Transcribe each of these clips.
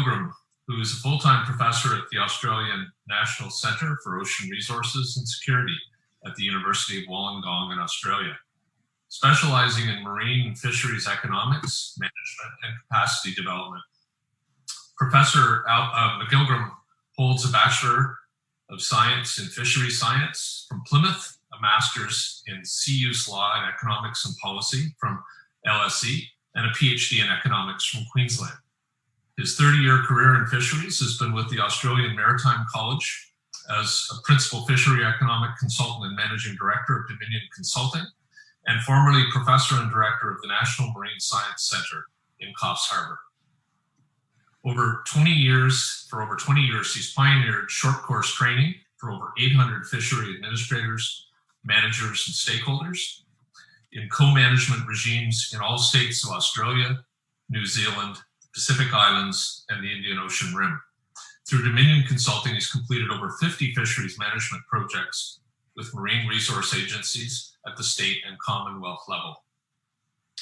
McIlgrom, who is a full-time professor at the Australian National Centre for Ocean Resources and Security at the University of Wollongong in Australia, specializing in marine and fisheries economics, management, and capacity development. Professor McIlgrom holds a Bachelor of Science in Fisheries Science from Plymouth, a Master's in Sea Use Law and Economics and Policy from LSE, and a PhD in Economics from Queensland. His 30-year career in fisheries has been with the Australian Maritime College as a Principal Fishery Economic Consultant and Managing Director of Dominion Consulting, and formerly Professor and Director of the National Marine Science Centre in Coffs Harbour. For over 20 years, he's pioneered short course training for over 800 fishery administrators, managers, and stakeholders in co-management regimes in all states of Australia, New Zealand, Pacific Islands, and the Indian Ocean Rim. Through Dominion Consulting, he's completed over 50 fisheries management projects with marine resource agencies at the state and Commonwealth level.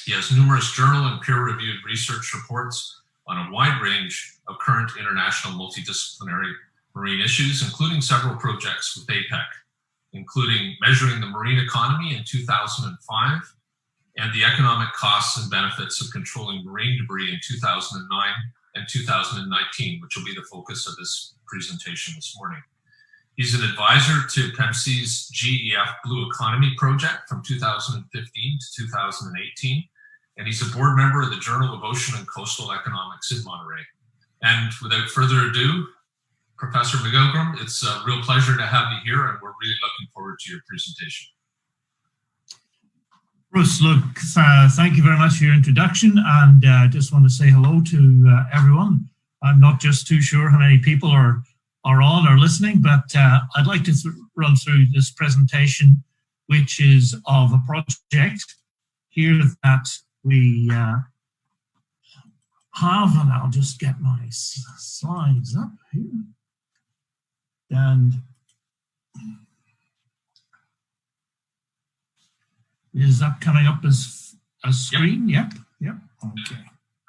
He has numerous journal and peer-reviewed research reports on a wide range of current international multidisciplinary marine issues, including several projects with APEC, including measuring the marine economy in 2005 and the economic costs and benefits of controlling marine debris in 2009 and 2019, which will be the focus of this presentation this morning. He's an advisor to PEMC's GEF Blue Economy project from 2015 to 2018, and he's a board member of the Journal of Ocean and Coastal Economics in Monterey. And without further ado, Professor McIlgrom, it's a real pleasure to have you here, and we're really looking forward to your presentation. Bruce, look, thank you very much for your introduction, and I just want to say hello to everyone. I'm not just too sure how many people are on or listening, but I'd like to run through this presentation, which is of a project here that we have, and I'll just get my slides up here. And is that coming up as a screen? Yep. Okay.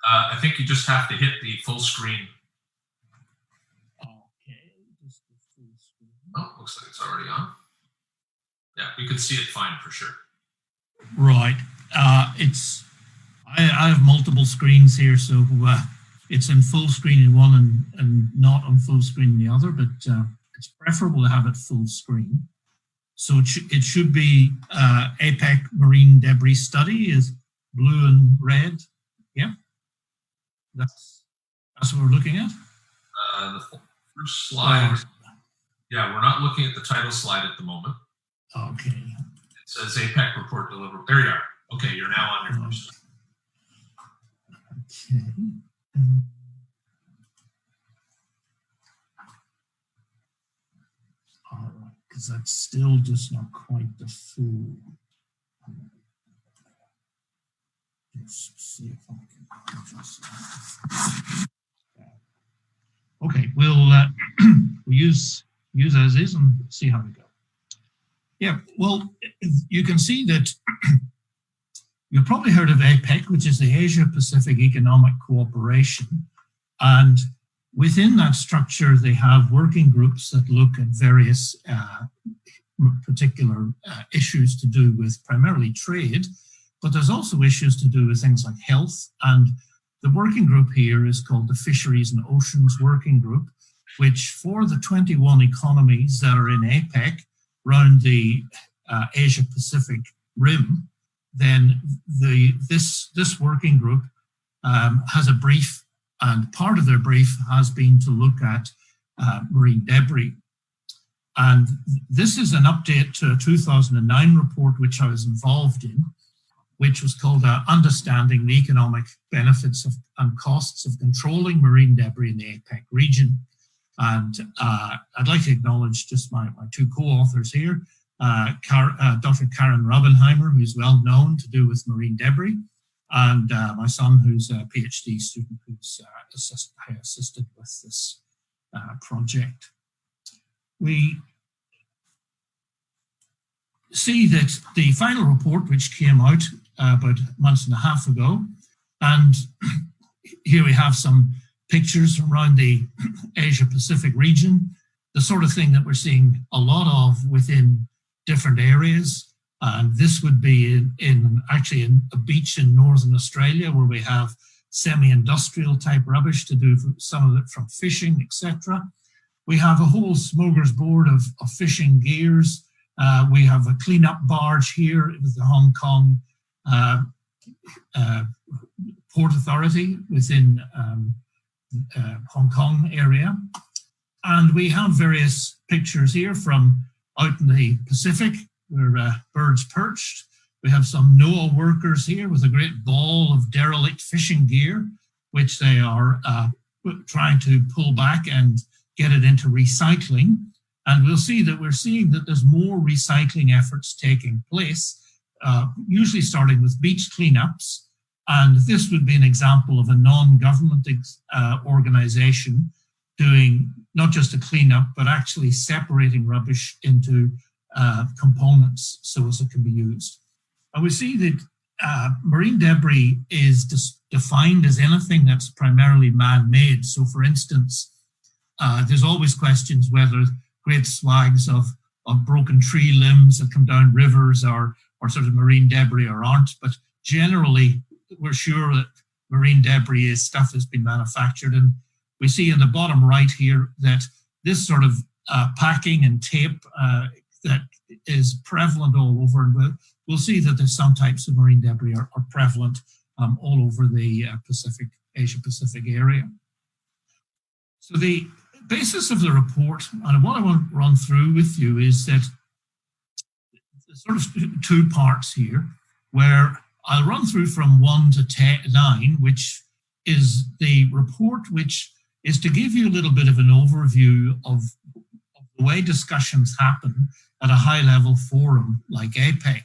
I think you just have to hit the full screen. Okay, just the full screen. Oh, looks like it's already on. Yeah, we could see it fine for sure. Right. I have multiple screens here, so it's in full screen in one and not on full screen in the other, but it's preferable to have it full screen. So it should be APEC Marine Debris Study is blue and red. Yeah, that's what we're looking at. The first slide. Yeah, we're not looking at the title slide at the moment. Okay. It says APEC Report delivered. There you are. Okay, you're now on your first. Okay. All right, because that's still just not quite the full. Let's see if I can adjust that. Okay, we'll use as is and see how we go. Yeah, well, you can see that you've probably heard of APEC, which is the Asia-Pacific Economic Cooperation. And within that structure, they have working groups that look at various particular issues to do with primarily trade, but there's also issues to do with things like health. And the working group here is called the Fisheries and Oceans Working Group, which for the 21 economies that are in APEC around the Asia-Pacific rim, then this working group has a brief, and part of their brief has been to look at marine debris. And this is an update to a 2009 report which I was involved in, which was called Understanding the Economic Benefits and Costs of Controlling Marine Debris in the APEC Region. And I'd like to acknowledge just my two co-authors here, Dr. Karen Robbenheimer, who's well known to do with marine debris, and my son, who's a PhD student who's assisted with this project. We see that the final report, which came out about a month and a half ago, and here we have some pictures around the Asia-Pacific region, the sort of thing that we're seeing a lot of within different areas. And this would be actually in a beach in Northern Australia, where we have semi-industrial type rubbish to do some of it from fishing, etc. We have a whole smorgasbord of fishing gears. We have a cleanup barge here with the Hong Kong Port Authority within Hong Kong area. And we have various pictures here from out in the Pacific where birds perched. We have some NOAA workers here with a great ball of derelict fishing gear, which they are trying to pull back and get it into recycling. And we'll see that we're seeing that there's more recycling efforts taking place, usually starting with beach cleanups. And this would be an example of a non-government organization doing not just a cleanup, but actually separating rubbish into components so as it can be used. And we see that marine debris is defined as anything that's primarily man-made. So for instance, there's always questions whether great swags of broken tree limbs that come down rivers are sort of marine debris or aren't, but generally we're sure that marine debris is stuff that's been manufactured. And we see in the bottom right here that this sort of packing and tape that is prevalent all over, and we'll see that there's some types of marine debris are prevalent all over the Asia-Pacific area. So the basis of the report, and what I want to run through with you, is that there's sort of two parts here, where I'll run through from 1 to 9, which is the report, which is to give you a little bit of an overview of the way discussions happen at a high-level forum like APEC.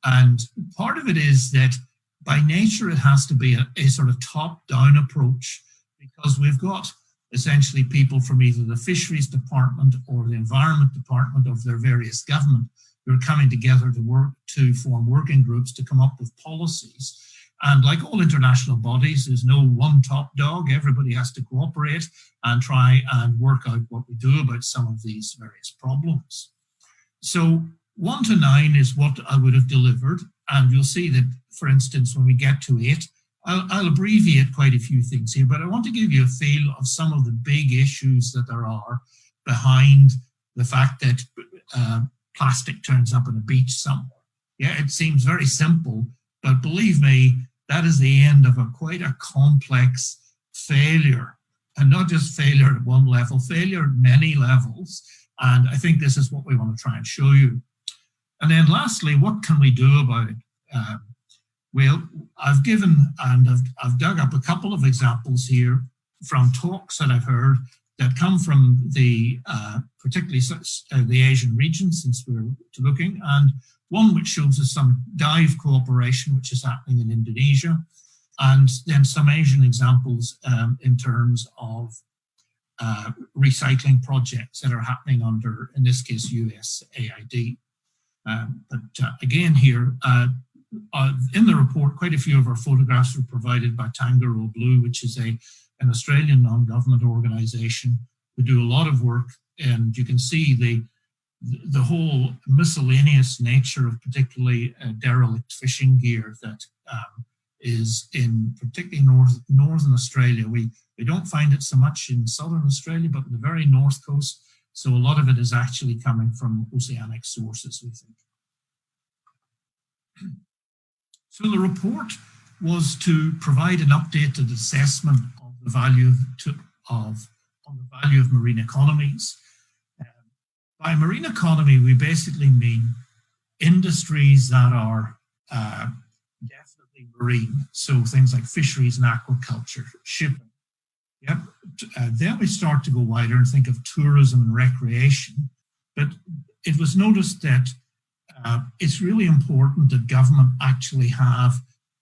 And part of it is that by nature it has to be a sort of top-down approach, because we've got essentially people from either the Fisheries Department or the Environment Department of their various government who are coming together to form working groups to come up with policies. And like all international bodies, there's no one top dog. Everybody has to cooperate and try and work out what we do about some of these various problems. So 1 to 9 is what I would have delivered. And you'll see that, for instance, when we get to 8, I'll abbreviate quite a few things here, but I want to give you a feel of some of the big issues that there are behind the fact that plastic turns up on a beach somewhere. Yeah, it seems very simple, but believe me, that is the end of quite a complex failure. And not just failure at one level, failure at many levels. And I think this is what we want to try and show you. And then lastly, what can we do about it? Well, I've dug up a couple of examples here from talks that I've heard that come from the particularly the Asian region, since we're looking, and one which shows us some dive cooperation which is happening in Indonesia, and then some Asian examples in terms of recycling projects that are happening under, in this case, USAID. But again here, in the report, quite a few of our photographs were provided by Tangaroo Blue, which is an Australian non-government organisation who do a lot of work, and you can see the whole miscellaneous nature of particularly derelict fishing gear that is in particularly northern Australia. We don't find it so much in southern Australia, but in the very north coast. So a lot of it is actually coming from oceanic sources, we think. So the report was to provide an updated assessment of the value of marine economies. By marine economy, we basically mean industries that are definitely marine, so things like fisheries and aquaculture, shipping. Yep. Then we start to go wider and think of tourism and recreation. But it was noticed that it's really important that government actually have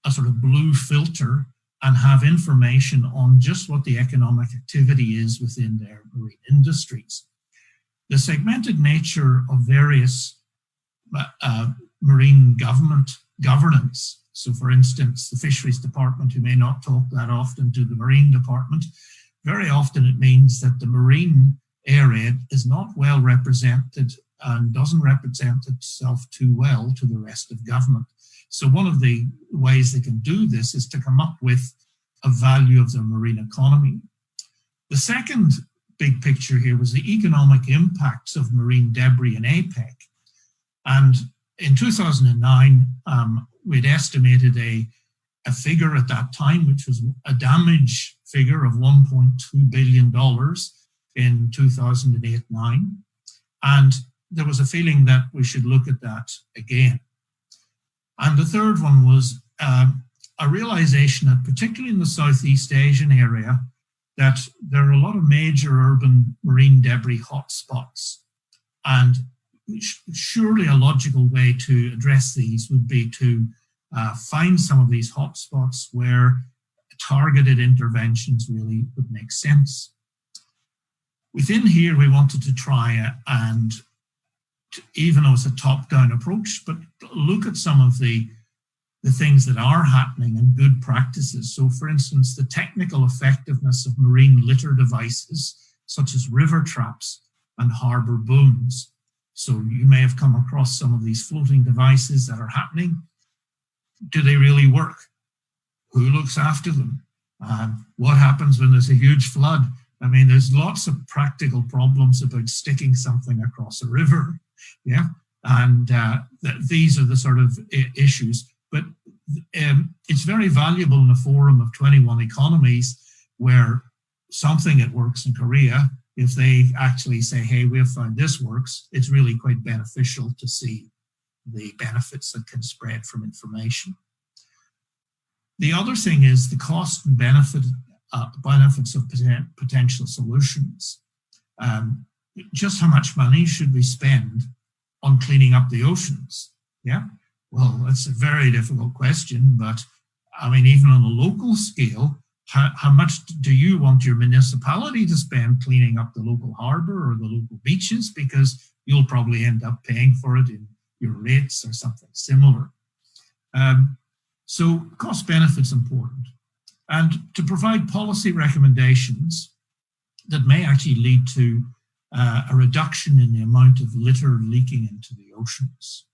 a sort of blue filter and have information on just what the economic activity is within their marine industries. The segmented nature of various marine governance So for instance, the Fisheries Department, who may not talk that often to the Marine Department, very often it means that the marine area is not well represented and doesn't represent itself too well to the rest of government. So one of the ways they can do this is to come up with a value of their marine economy. The second big picture here was the economic impacts of marine debris in APEC. And in 2009, we'd estimated a figure at that time, which was a damage figure of $1.2 billion in 2008-9. And there was a feeling that we should look at that again. And the third one was a realization that particularly in the Southeast Asian area, that there are a lot of major urban marine debris hotspots. And surely a logical way to address these would be to find some of these hotspots where targeted interventions really would make sense. Within here, we wanted to try even though it's a top-down approach, but look at some of the things that are happening and good practices. So for instance, the technical effectiveness of marine litter devices, such as river traps and harbour booms. So you may have come across some of these floating devices that are happening. Do they really work? Who looks after them? What happens when there's a huge flood? I mean, there's lots of practical problems about sticking something across a river, yeah? And these are the sort of issues. But it's very valuable in a forum of 21 economies where something that works in Korea, if they actually say, hey, we have found this works, it's really quite beneficial to see the benefits that can spread from information. The other thing is the cost and benefits of potential solutions. Just how much money should we spend on cleaning up the oceans? Yeah, well, that's a very difficult question, but I mean, even on a local scale, how much do you want your municipality to spend cleaning up the local harbour or the local beaches? Because you'll probably end up paying for it in your rates or something similar. So cost benefit's important. And to provide policy recommendations that may actually lead to a reduction in the amount of litter leaking into the oceans.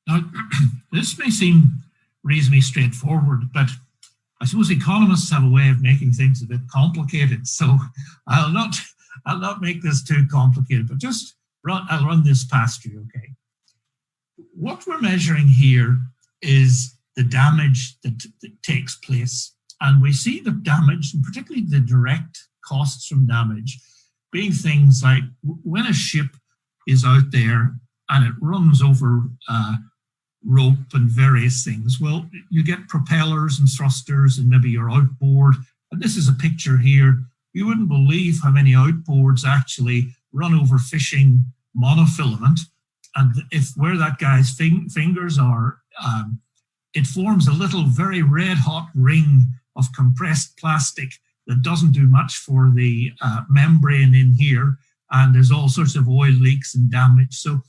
Now, this may seem reasonably straightforward, but I suppose economists have a way of making things a bit complicated. So I'll not make this too complicated, but I'll run this past you, okay? What we're measuring here is the damage that takes place. And we see the damage, and particularly the direct costs from damage, being things like when a ship is out there and it runs over rope and various things, well, you get propellers and thrusters and maybe your outboard. And this is a picture here. You wouldn't believe how many outboards actually run over fishing monofilament. And if where that guy's fingers are, it forms a little very red hot ring of compressed plastic that doesn't do much for the membrane in here. And there's all sorts of oil leaks and damage. So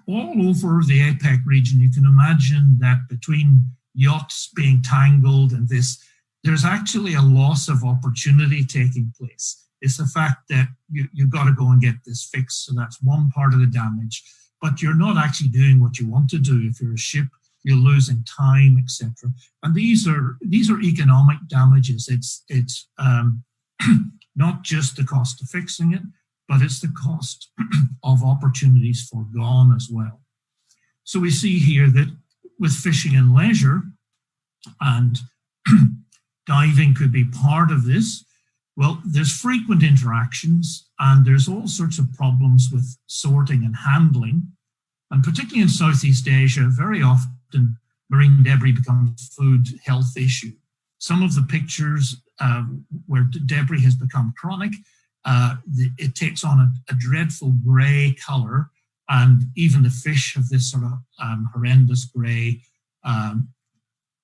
all over the APEC region, you can imagine that between yachts being tangled and this, there's actually a loss of opportunity taking place. It's the fact that you've got to go and get this fixed. So that's one part of the damage, but you're not actually doing what you want to do. If you're a ship, you're losing time, etc. And these are economic damages. It's not just the cost of fixing it, but it's the cost of opportunities foregone as well. So we see here that with fishing and leisure, and diving could be part of this, well, there's frequent interactions and there's all sorts of problems with sorting and handling. And particularly in Southeast Asia, very often marine debris becomes a food health issue. Some of the pictures where debris has become chronic, it takes on a dreadful grey colour, and even the fish have this sort of horrendous grey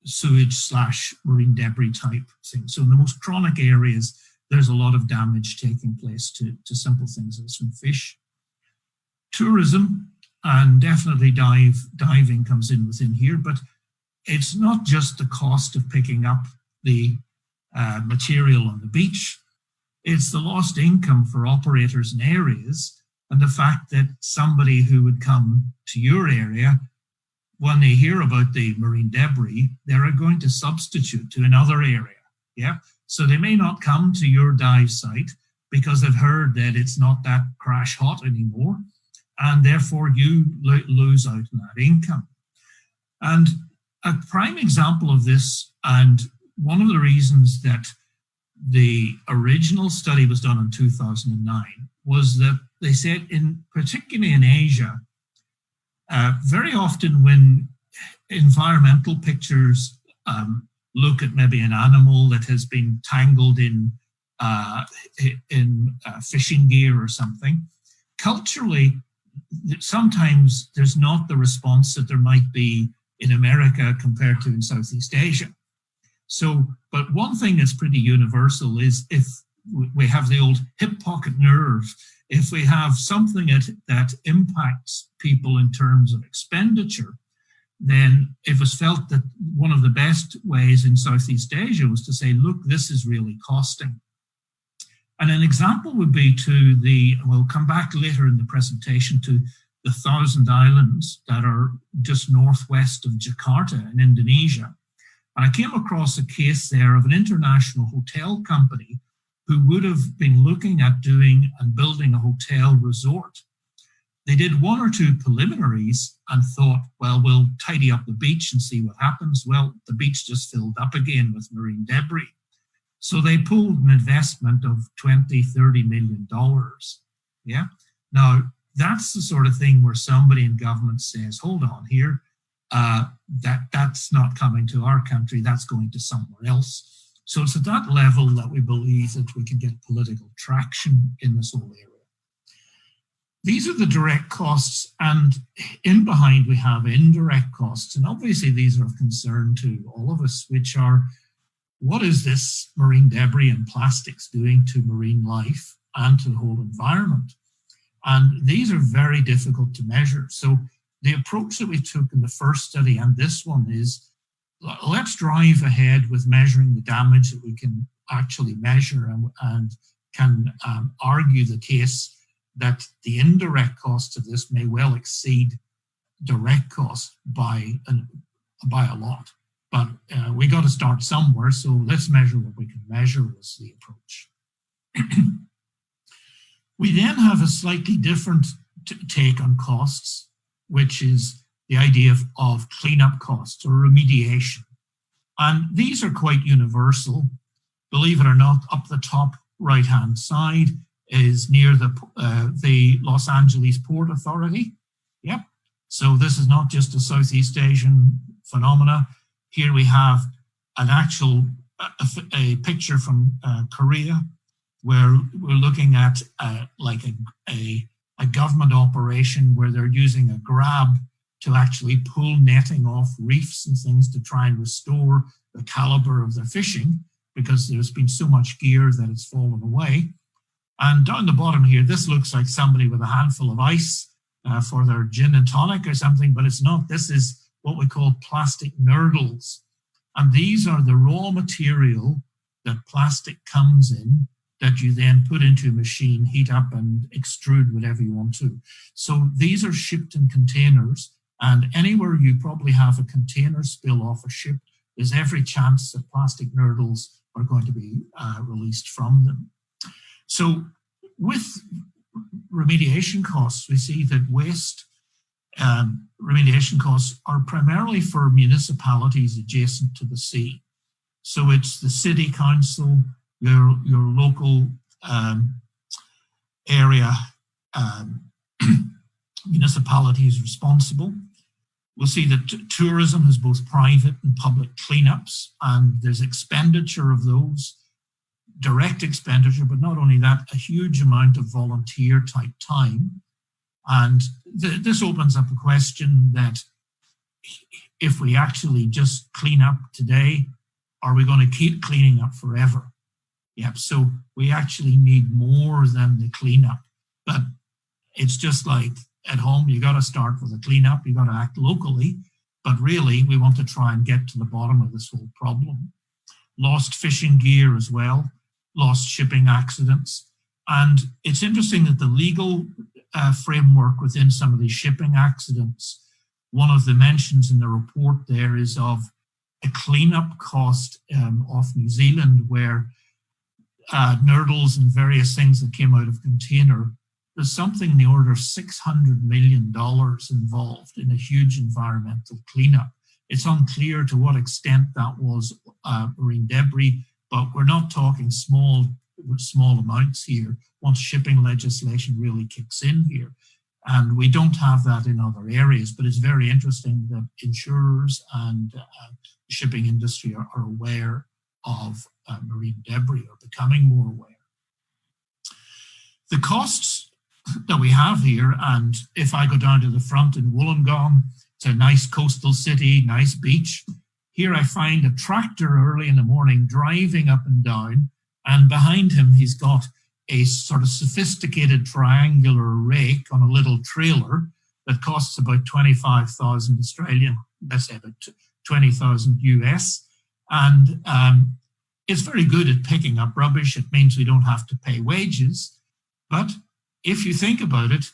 sewage/marine debris type thing. So in the most chronic areas, there's a lot of damage taking place to simple things as from fish. tourism, and definitely diving comes in within here, but it's not just the cost of picking up the material on the beach. It's the lost income for operators in areas, and the fact that somebody who would come to your area, when they hear about the marine debris, they're going to substitute to another area. Yeah, so they may not come to your dive site because they've heard that it's not that crash hot anymore, and therefore you lose out on that income. And a prime example of this, and one of the reasons that the original study was done in 2009, was that they said, particularly in Asia, very often when environmental pictures look at maybe an animal that has been tangled in fishing gear or something, culturally, sometimes there's not the response that there might be in America compared to in Southeast Asia. So, but one thing that's pretty universal is if we have the old hip pocket nerve, if we have something that impacts people in terms of expenditure, then it was felt that one of the best ways in Southeast Asia was to say, look, this is really costing. And an example would be we'll come back later in the presentation to the 1,000 islands that are just northwest of Jakarta in Indonesia. And I came across a case there of an international hotel company who would have been looking at doing and building a hotel resort. They did one or two preliminaries and thought, well, we'll tidy up the beach and see what happens. Well, the beach just filled up again with marine debris. So they pulled an investment of $20–30 million. Yeah. Now, that's the sort of thing where somebody in government says, hold on here, that's not coming to our country, that's going to somewhere else. So it's at that level that we believe that we can get political traction in this whole area. These are the direct costs, and in behind we have indirect costs. And obviously these are of concern to all of us, which are, what is this marine debris and plastics doing to marine life and to the whole environment? And these are very difficult to measure. So the approach that we took in the first study and this one is, let's drive ahead with measuring the damage that we can actually measure and can argue the case that the indirect costs of this may well exceed direct costs by a lot. But we got to start somewhere, so let's measure what we can measure was the approach. We then have a slightly different take on costs, which is the idea of cleanup costs or remediation. And these are quite universal. Believe it or not, up the top right-hand side is near the Los Angeles Port Authority. Yep. So this is not just a Southeast Asian phenomena. Here we have an actual a picture from Korea, where we're looking at like a government operation where they're using a grab to actually pull netting off reefs and things to try and restore the caliber of their fishing, because there's been so much gear that it's fallen away. And down the bottom here, this looks like somebody with a handful of ice for their gin and tonic or something, but it's not. This is what we call plastic nurdles. And these are the raw material that plastic comes in that you then put into a machine, heat up and extrude whatever you want to. So these are shipped in containers, and anywhere you probably have a container spill off a ship, there's every chance that plastic nurdles are going to be released from them. So with remediation costs, we see that waste remediation costs are primarily for municipalities adjacent to the sea. So it's the city council, your local area municipality is responsible. We'll see that tourism has both private and public cleanups, and there's expenditure of those, direct expenditure, but not only that, a huge amount of volunteer type time. And this opens up a question that if we actually just clean up today, are we going to keep cleaning up forever? Yep, so we actually need more than the cleanup. But it's just like at home, you got to start with a cleanup, you got to act locally, but really we want to try and get to the bottom of this whole problem. Lost fishing gear as well, lost shipping accidents. And it's interesting that the legal framework within some of these shipping accidents, one of the mentions in the report there is of a cleanup cost off New Zealand, where nurdles and various things that came out of container, there's something in the order of $600 million involved in a huge environmental cleanup. It's unclear to what extent that was marine debris, but we're not talking small amounts here once shipping legislation really kicks in here. And we don't have that in other areas, but it's very interesting that insurers and the shipping industry are aware of marine debris, or becoming more aware. The costs that we have here, and if I go down to the front in Wollongong, it's a nice coastal city, nice beach. Here I find a tractor early in the morning driving up and down, and behind him he's got a sort of sophisticated triangular rake on a little trailer that costs about 25,000 Australian, let's say about 20,000 US. And it's very good at picking up rubbish. It means we don't have to pay wages. But if you think about it,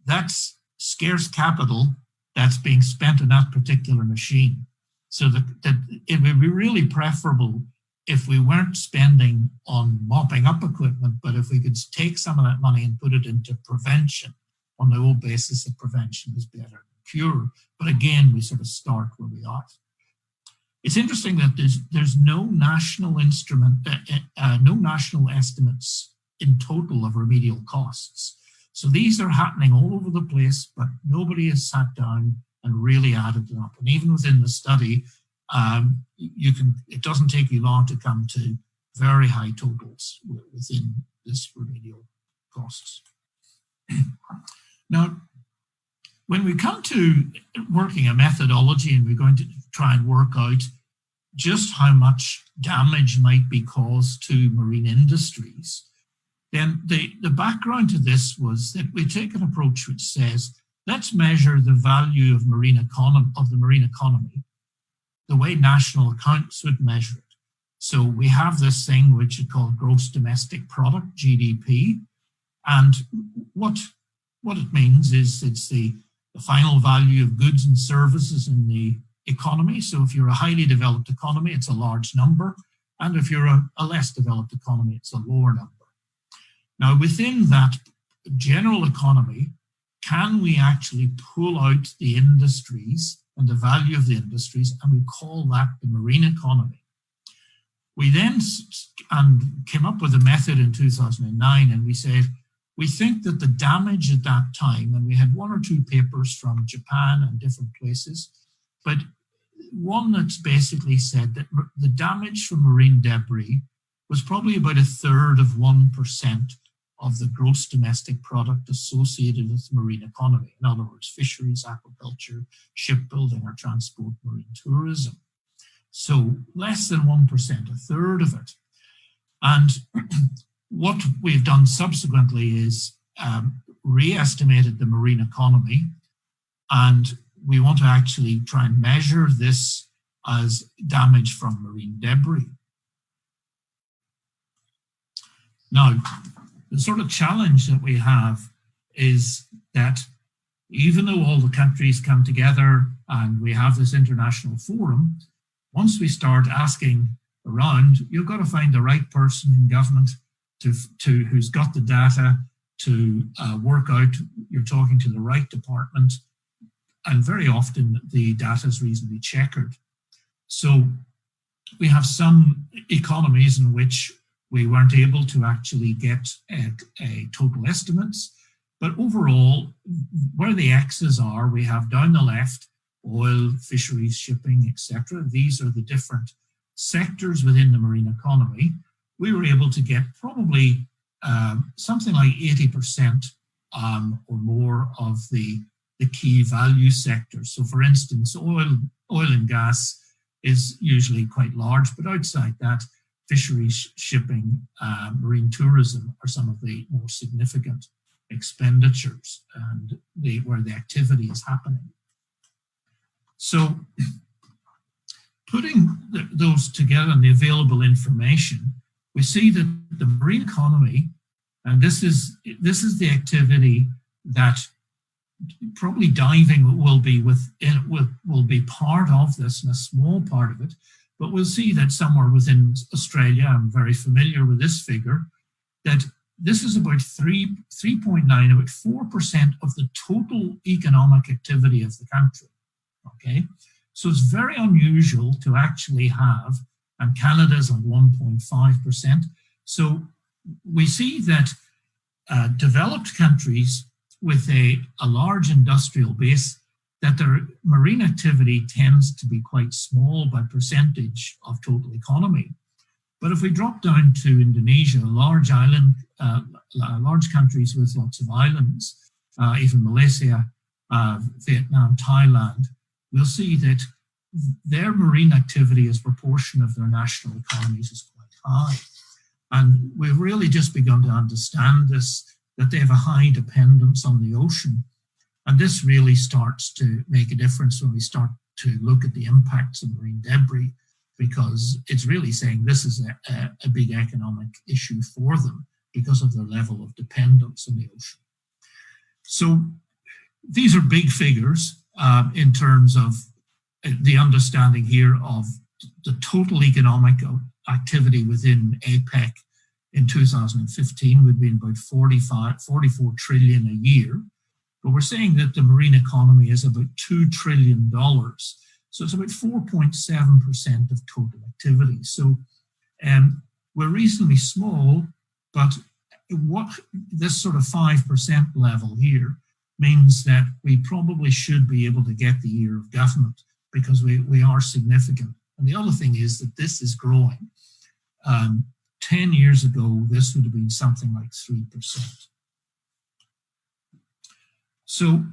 that's scarce capital that's being spent on that particular machine. So that it would be really preferable if we weren't spending on mopping up equipment, but if we could take some of that money and put it into prevention on the old basis that prevention is better than cure. But again, we sort of start where we are. It's interesting that there's no national instrument, no national estimates in total of remedial costs. So these are happening all over the place, but nobody has sat down and really added them up. And even within the study, it doesn't take you long to come to very high totals within this remedial costs. Now, when we come to working a methodology and we're going to try and work out just how much damage might be caused to marine industries, then the background to this was that we take an approach which says, let's measure the value of the marine economy the way national accounts would measure it. So we have this thing which is called gross domestic product, GDP. And what it means is it's the final value of goods and services in the economy. So if you're a highly developed economy, it's a large number. And if you're a less developed economy, it's a lower number. Now, within that general economy, can we actually pull out the industries and the value of the industries, and we call that the marine economy? We then came up with a method in 2009, and we said, we think that the damage at that time, and we had one or two papers from Japan and different places, but one that's basically said that the damage from marine debris was probably about 1/3 of 1% of the gross domestic product associated with the marine economy. In other words, fisheries, aquaculture, shipbuilding, or transport, marine tourism. So less than 1%, 1/3 of it. And what we've done subsequently is re-estimated the marine economy, and we want to actually try and measure this as damage from marine debris. Now, the sort of challenge that we have is that even though all the countries come together and we have this international forum, once we start asking around, you've got to find the right person in government to who's got the data to work out. You're talking to the right department, and very often the data is reasonably checkered. So we have some economies in which we weren't able to actually get a total estimates, but overall, where the X's are, we have down the left, oil, fisheries, shipping, etc. These are the different sectors within the marine economy. We were able to get probably something like 80% or more of the key value sectors. So for instance, oil and gas is usually quite large, but outside that, fisheries, shipping, marine tourism are some of the more significant expenditures and where the activity is happening. So putting those together and the available information, we see that the marine economy, and this is the activity that probably diving will be part of this, and a small part of it, but we'll see that somewhere within Australia, I'm very familiar with this figure, that this is about 3.9, about 4% of the total economic activity of the country, okay? So it's very unusual to actually have, and Canada's on 1.5%. So we see that developed countries with a large industrial base, that their marine activity tends to be quite small by percentage of total economy. But if we drop down to Indonesia, large countries with lots of islands, even Malaysia, Vietnam, Thailand, we'll see that their marine activity as proportion of their national economies is quite high. And we've really just begun to understand this, that they have a high dependence on the ocean. And this really starts to make a difference when we start to look at the impacts of marine debris, because it's really saying this is a big economic issue for them because of their level of dependence on the ocean. So these are big figures in terms of the understanding here of the total economic activity within APEC. In 2015 would be about 44 trillion a year. But we're saying that the marine economy is about $2 trillion. So it's about 4.7% of total activity. So we're reasonably small, but what this sort of 5% level here means that we probably should be able to get the ear of government, because we are significant. And the other thing is that this is growing. 10 years ago, this would have been something like 3%. So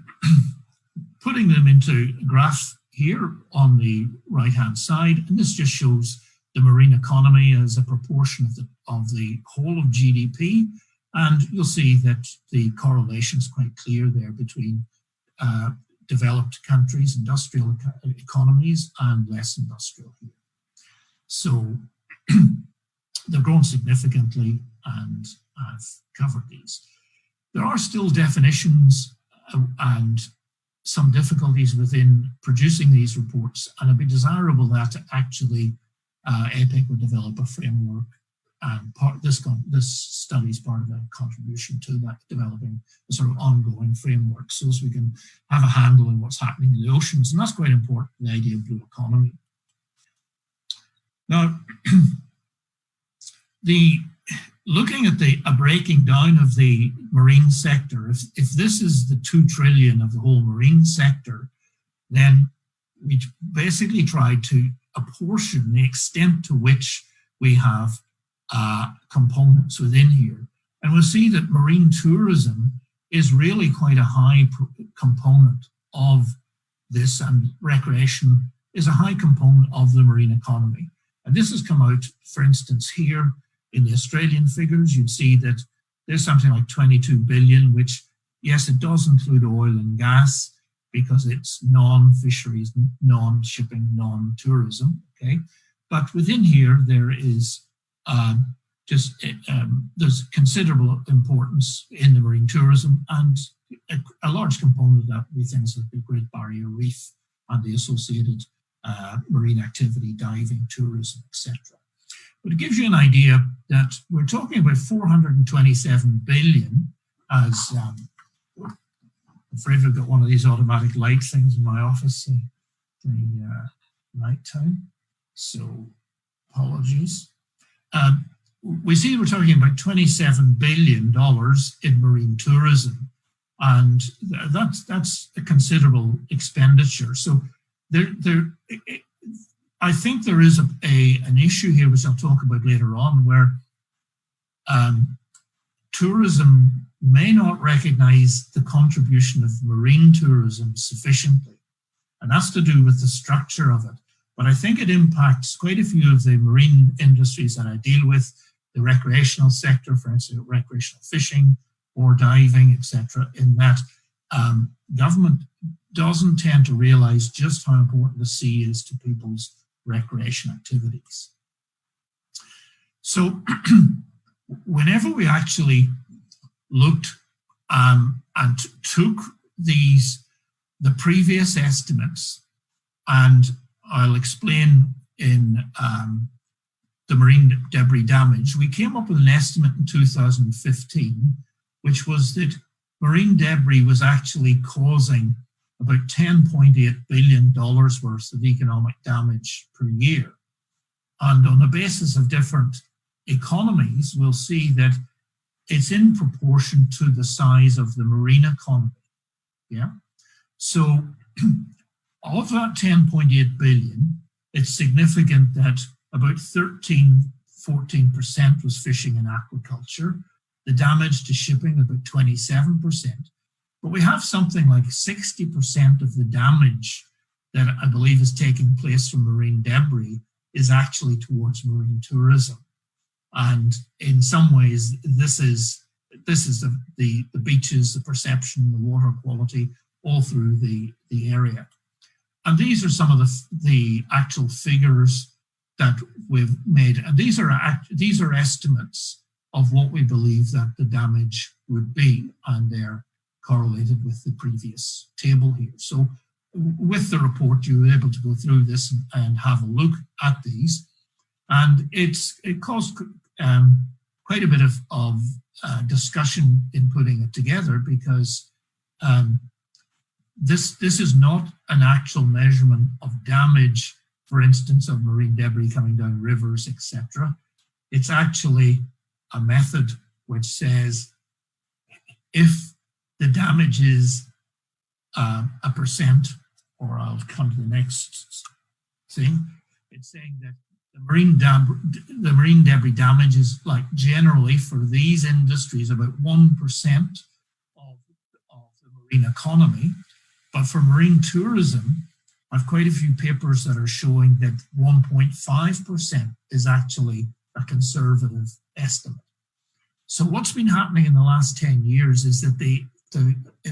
putting them into a graph here on the right-hand side, and this just shows the marine economy as a proportion of the whole of GDP, and you'll see that the correlation is quite clear there between developed countries, industrial economies, and less industrial here. So they've grown significantly, and I've covered these. There are still definitions and some difficulties within producing these reports, and it'd be desirable that actually APEC would develop a framework, and this study is part of a contribution to that, developing a sort of ongoing framework so as we can have a handle on what's happening in the oceans, and that's quite important, the idea of blue economy. Now, looking at a breaking down of the marine sector, if this is the 2 trillion of the whole marine sector, then we basically tried to apportion the extent to which we have components within here. And we'll see that marine tourism is really quite a high component of this, and recreation is a high component of the marine economy. And this has come out, for instance, here in the Australian figures. You'd see that there's something like 22 billion, which, yes, it does include oil and gas because it's non-fisheries, non-shipping, non-tourism, okay? But within here, there is there's considerable importance in the marine tourism, and a large component of that we think is the Great Barrier Reef and the associated marine activity, diving, tourism, etc. But it gives you an idea that we're talking about 427 billion as, I'm afraid I've got one of these automatic light things in my office, the night time, so apologies. We see we're talking about $27 billion in marine tourism, and that's a considerable expenditure. So I think there is an issue here, which I'll talk about later on, where tourism may not recognize the contribution of marine tourism sufficiently. And that's to do with the structure of it. But I think it impacts quite a few of the marine industries that I deal with, the recreational sector, for instance, recreational fishing, or diving, etc., in that government doesn't tend to realize just how important the sea is to people's recreation activities. So whenever we actually looked and took the previous estimates, and I'll explain in the marine debris damage, we came up with an estimate in 2015, which was that marine debris was actually causing about $10.8 billion worth of economic damage per year. And on the basis of different economies, we'll see that it's in proportion to the size of the marine economy. Yeah. So of that 10.8 billion, it's significant that about 13–14% was fishing and aquaculture, the damage to shipping about 27%. But we have something like 60% of the damage that I believe is taking place from marine debris is actually towards marine tourism. And in some ways, this is the beaches, the perception, the water quality, all through the area. And these are some of the actual figures that we've made. And these are estimates of what we believe that the damage would be, and they're correlated with the previous table here. So with the report, you were able to go through this and have a look at these. And it caused quite a bit of discussion in putting it together, because this is not an actual measurement of damage, for instance, of marine debris coming down rivers, etc. It's actually a method which says if the damage is a percent, or I'll come to the next thing, it's saying that the marine debris damage is, like, generally for these industries about 1% of the marine economy. But for marine tourism, I've quite a few papers that are showing that 1.5% is actually a conservative estimate. So what's been happening in the last 10 years is that the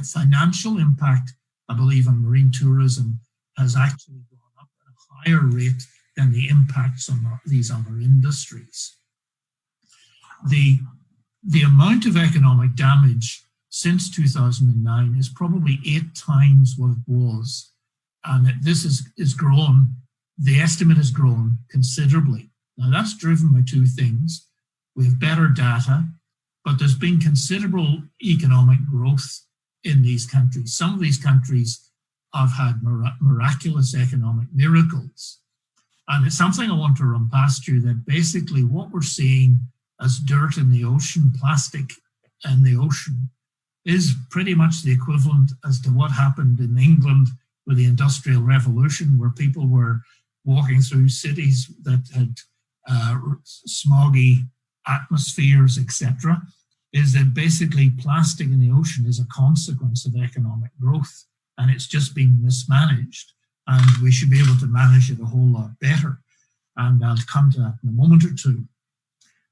financial impact, I believe, on marine tourism has actually gone up at a higher rate than the impacts on these other industries. The amount of economic damage since 2009 is probably 8 times what it was. And this is grown, the estimate has grown considerably. Now that's driven by 2 things. We have better data, but there's been considerable economic growth in these countries. Some of these countries have had miraculous economic miracles. And it's something I want to run past you, that basically what we're seeing as dirt in the ocean, plastic in the ocean, is pretty much the equivalent as to what happened in England with the Industrial Revolution, where people were walking through cities that had smoggy atmospheres, etc. Is that basically plastic in the ocean is a consequence of economic growth, and it's just been mismanaged, and we should be able to manage it a whole lot better. And I'll come to that in a moment or two.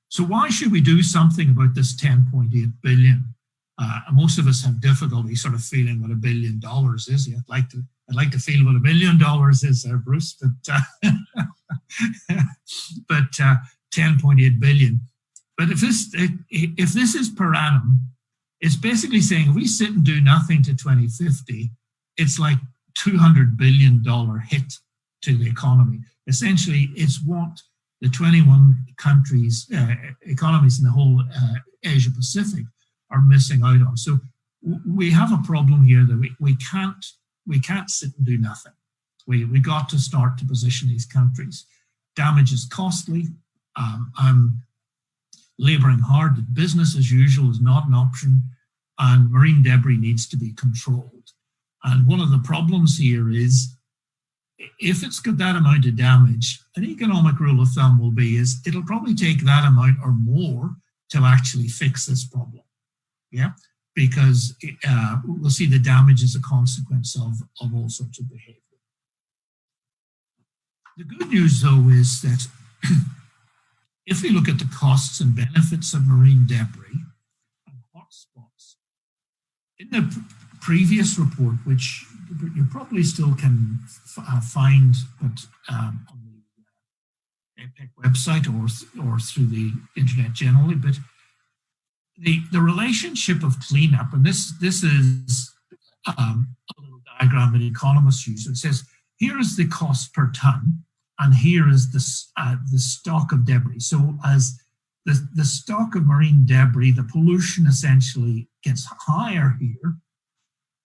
So why should we do something about this 10.8 billion? Most of us have difficulty sort of feeling what $1 billion is. Yeah, I'd like to feel what $1 billion is there, Bruce, but 10.8 billion. But if this is per annum, it's basically saying if we sit and do nothing to 2050, it's like $200 billion hit to the economy. Essentially, it's what the 21 countries, economies in the whole Asia Pacific are missing out on. So we have a problem here that we can't sit and do nothing. We got to start to position these countries. Damage is costly. I'm laboring hard that business as usual is not an option, and marine debris needs to be controlled. And one of the problems here is, if it's got that amount of damage, an economic rule of thumb will be is it'll probably take that amount or more to actually fix this problem. Yeah, because we'll see the damage as a consequence of all sorts of behavior. The good news, though, is that if we look at the costs and benefits of marine debris and hotspots, In the previous report, which you probably still can find, but on the APEC website or through the internet generally, but the relationship of cleanup, and this is a little diagram that economists use. It says, here is the cost per ton, and here is the stock of debris. So as the stock of marine debris, the pollution essentially gets higher here.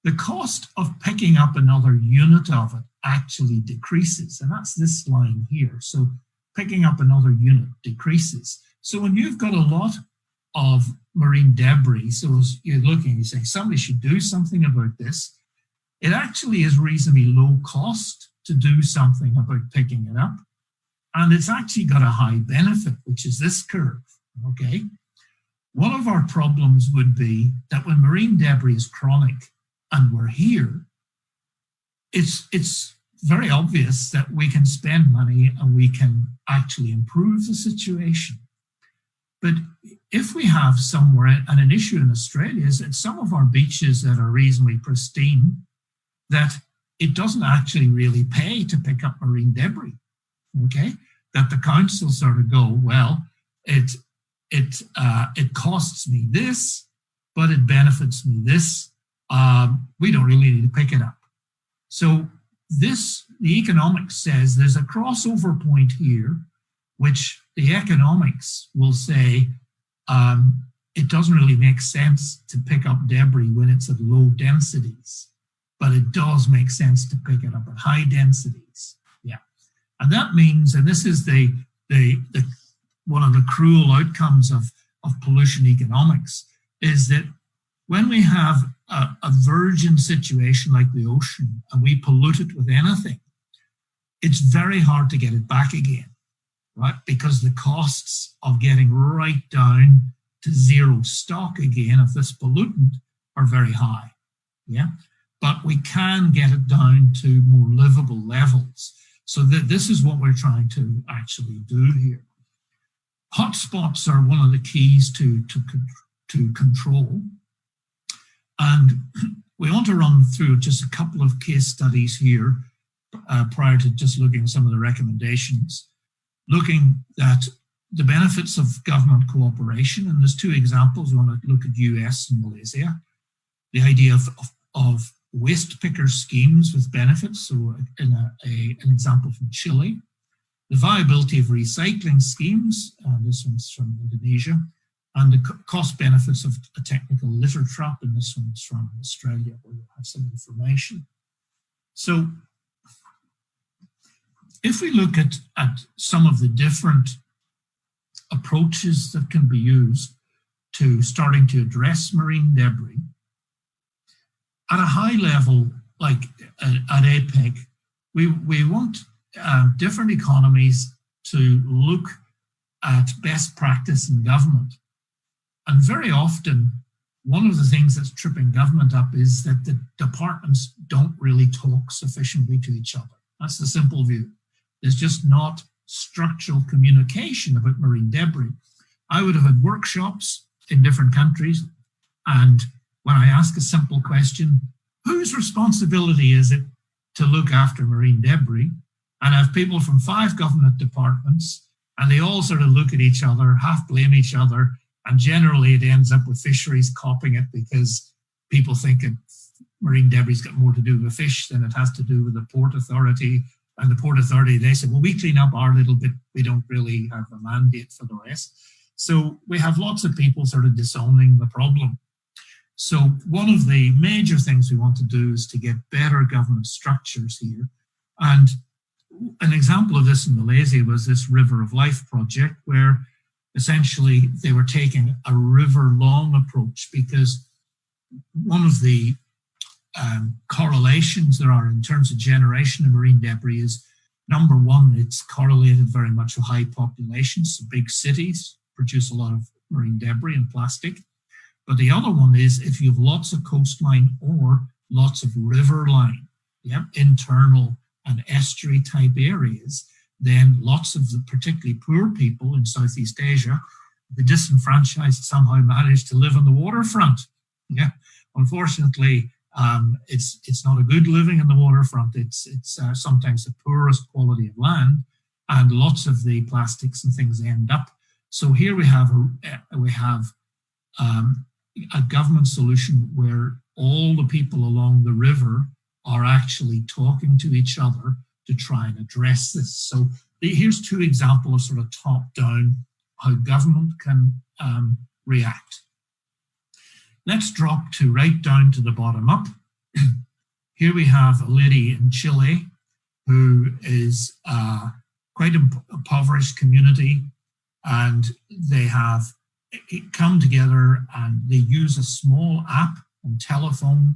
The cost of picking up another unit of it actually decreases, and that's this line here. So picking up another unit decreases. So when you've got a lot of marine debris, so as you're looking, you're saying somebody should do something about this, it actually is reasonably low cost to do something about picking it up. And it's actually got a high benefit, which is this curve, okay? One of our problems would be that when marine debris is chronic and we're here, it's very obvious that we can spend money and we can actually improve the situation. But if we have somewhere, and an issue in Australia is that some of our beaches that are reasonably pristine, that it doesn't actually really pay to pick up marine debris, okay? That the council sort of go, well, it costs me this, but it benefits me this. We don't really need to pick it up. So the economics says there's a crossover point here, which the economics will say it doesn't really make sense to pick up debris when it's at low densities, but it does make sense to pick it up at high densities. Yeah, and that means, and this is the one of the cruel outcomes of pollution economics, is that when we have a virgin situation like the ocean and we pollute it with anything, it's very hard to get it back again, right? Because the costs of getting right down to zero stock again of this pollutant are very high, yeah? But we can get it down to more livable levels. So this is what we're trying to actually do here. Hotspots are one of the keys to control. And we want to run through just a couple of case studies here prior to just looking at some of the recommendations, looking at the benefits of government cooperation. And there's two examples. We want to look at US and Malaysia. The idea of waste picker schemes with benefits, so in an example from Chile. The viability of recycling schemes, this one's from Indonesia, and the cost benefits of a technical litter trap, and this one's from Australia, where we'll have some information. So if we look at some of the different approaches that can be used to starting to address marine debris, at a high level, like at APEC, we want different economies to look at best practice in government. And very often, one of the things that's tripping government up is that the departments don't really talk sufficiently to each other. That's the simple view. There's just not structural communication about marine debris. I would have had workshops in different countries, and when I ask a simple question, whose responsibility is it to look after marine debris? And I have people from 5 government departments, and they all sort of look at each other, half blame each other, and generally it ends up with fisheries copying it because people think marine debris's got more to do with fish than it has to do with the Port Authority. And the Port Authority, they say, well, we clean up our little bit, we don't really have a mandate for the rest. So we have lots of people sort of disowning the problem. So one of the major things we want to do is to get better government structures here. And an example of this in Malaysia was this River of Life project, where essentially they were taking a river-long approach, because one of the correlations there are in terms of generation of marine debris is, number one, it's correlated very much with high populations. So big cities produce a lot of marine debris and plastic. But the other one is if you have lots of coastline or lots of river line, internal and estuary type areas, then lots of the particularly poor people in Southeast Asia, the disenfranchised somehow manage to live on the waterfront. Yeah, unfortunately, it's not a good living in the waterfront. It's sometimes the poorest quality of land, and lots of the plastics and things end up. So here we have a government solution where all the people along the river are actually talking to each other to try and address this. So here's two examples of sort of top-down how government can react. Let's drop to right down to the bottom up. Here we have a lady in Chile who is quite an impoverished community, and they have come together and they use a small app and telephone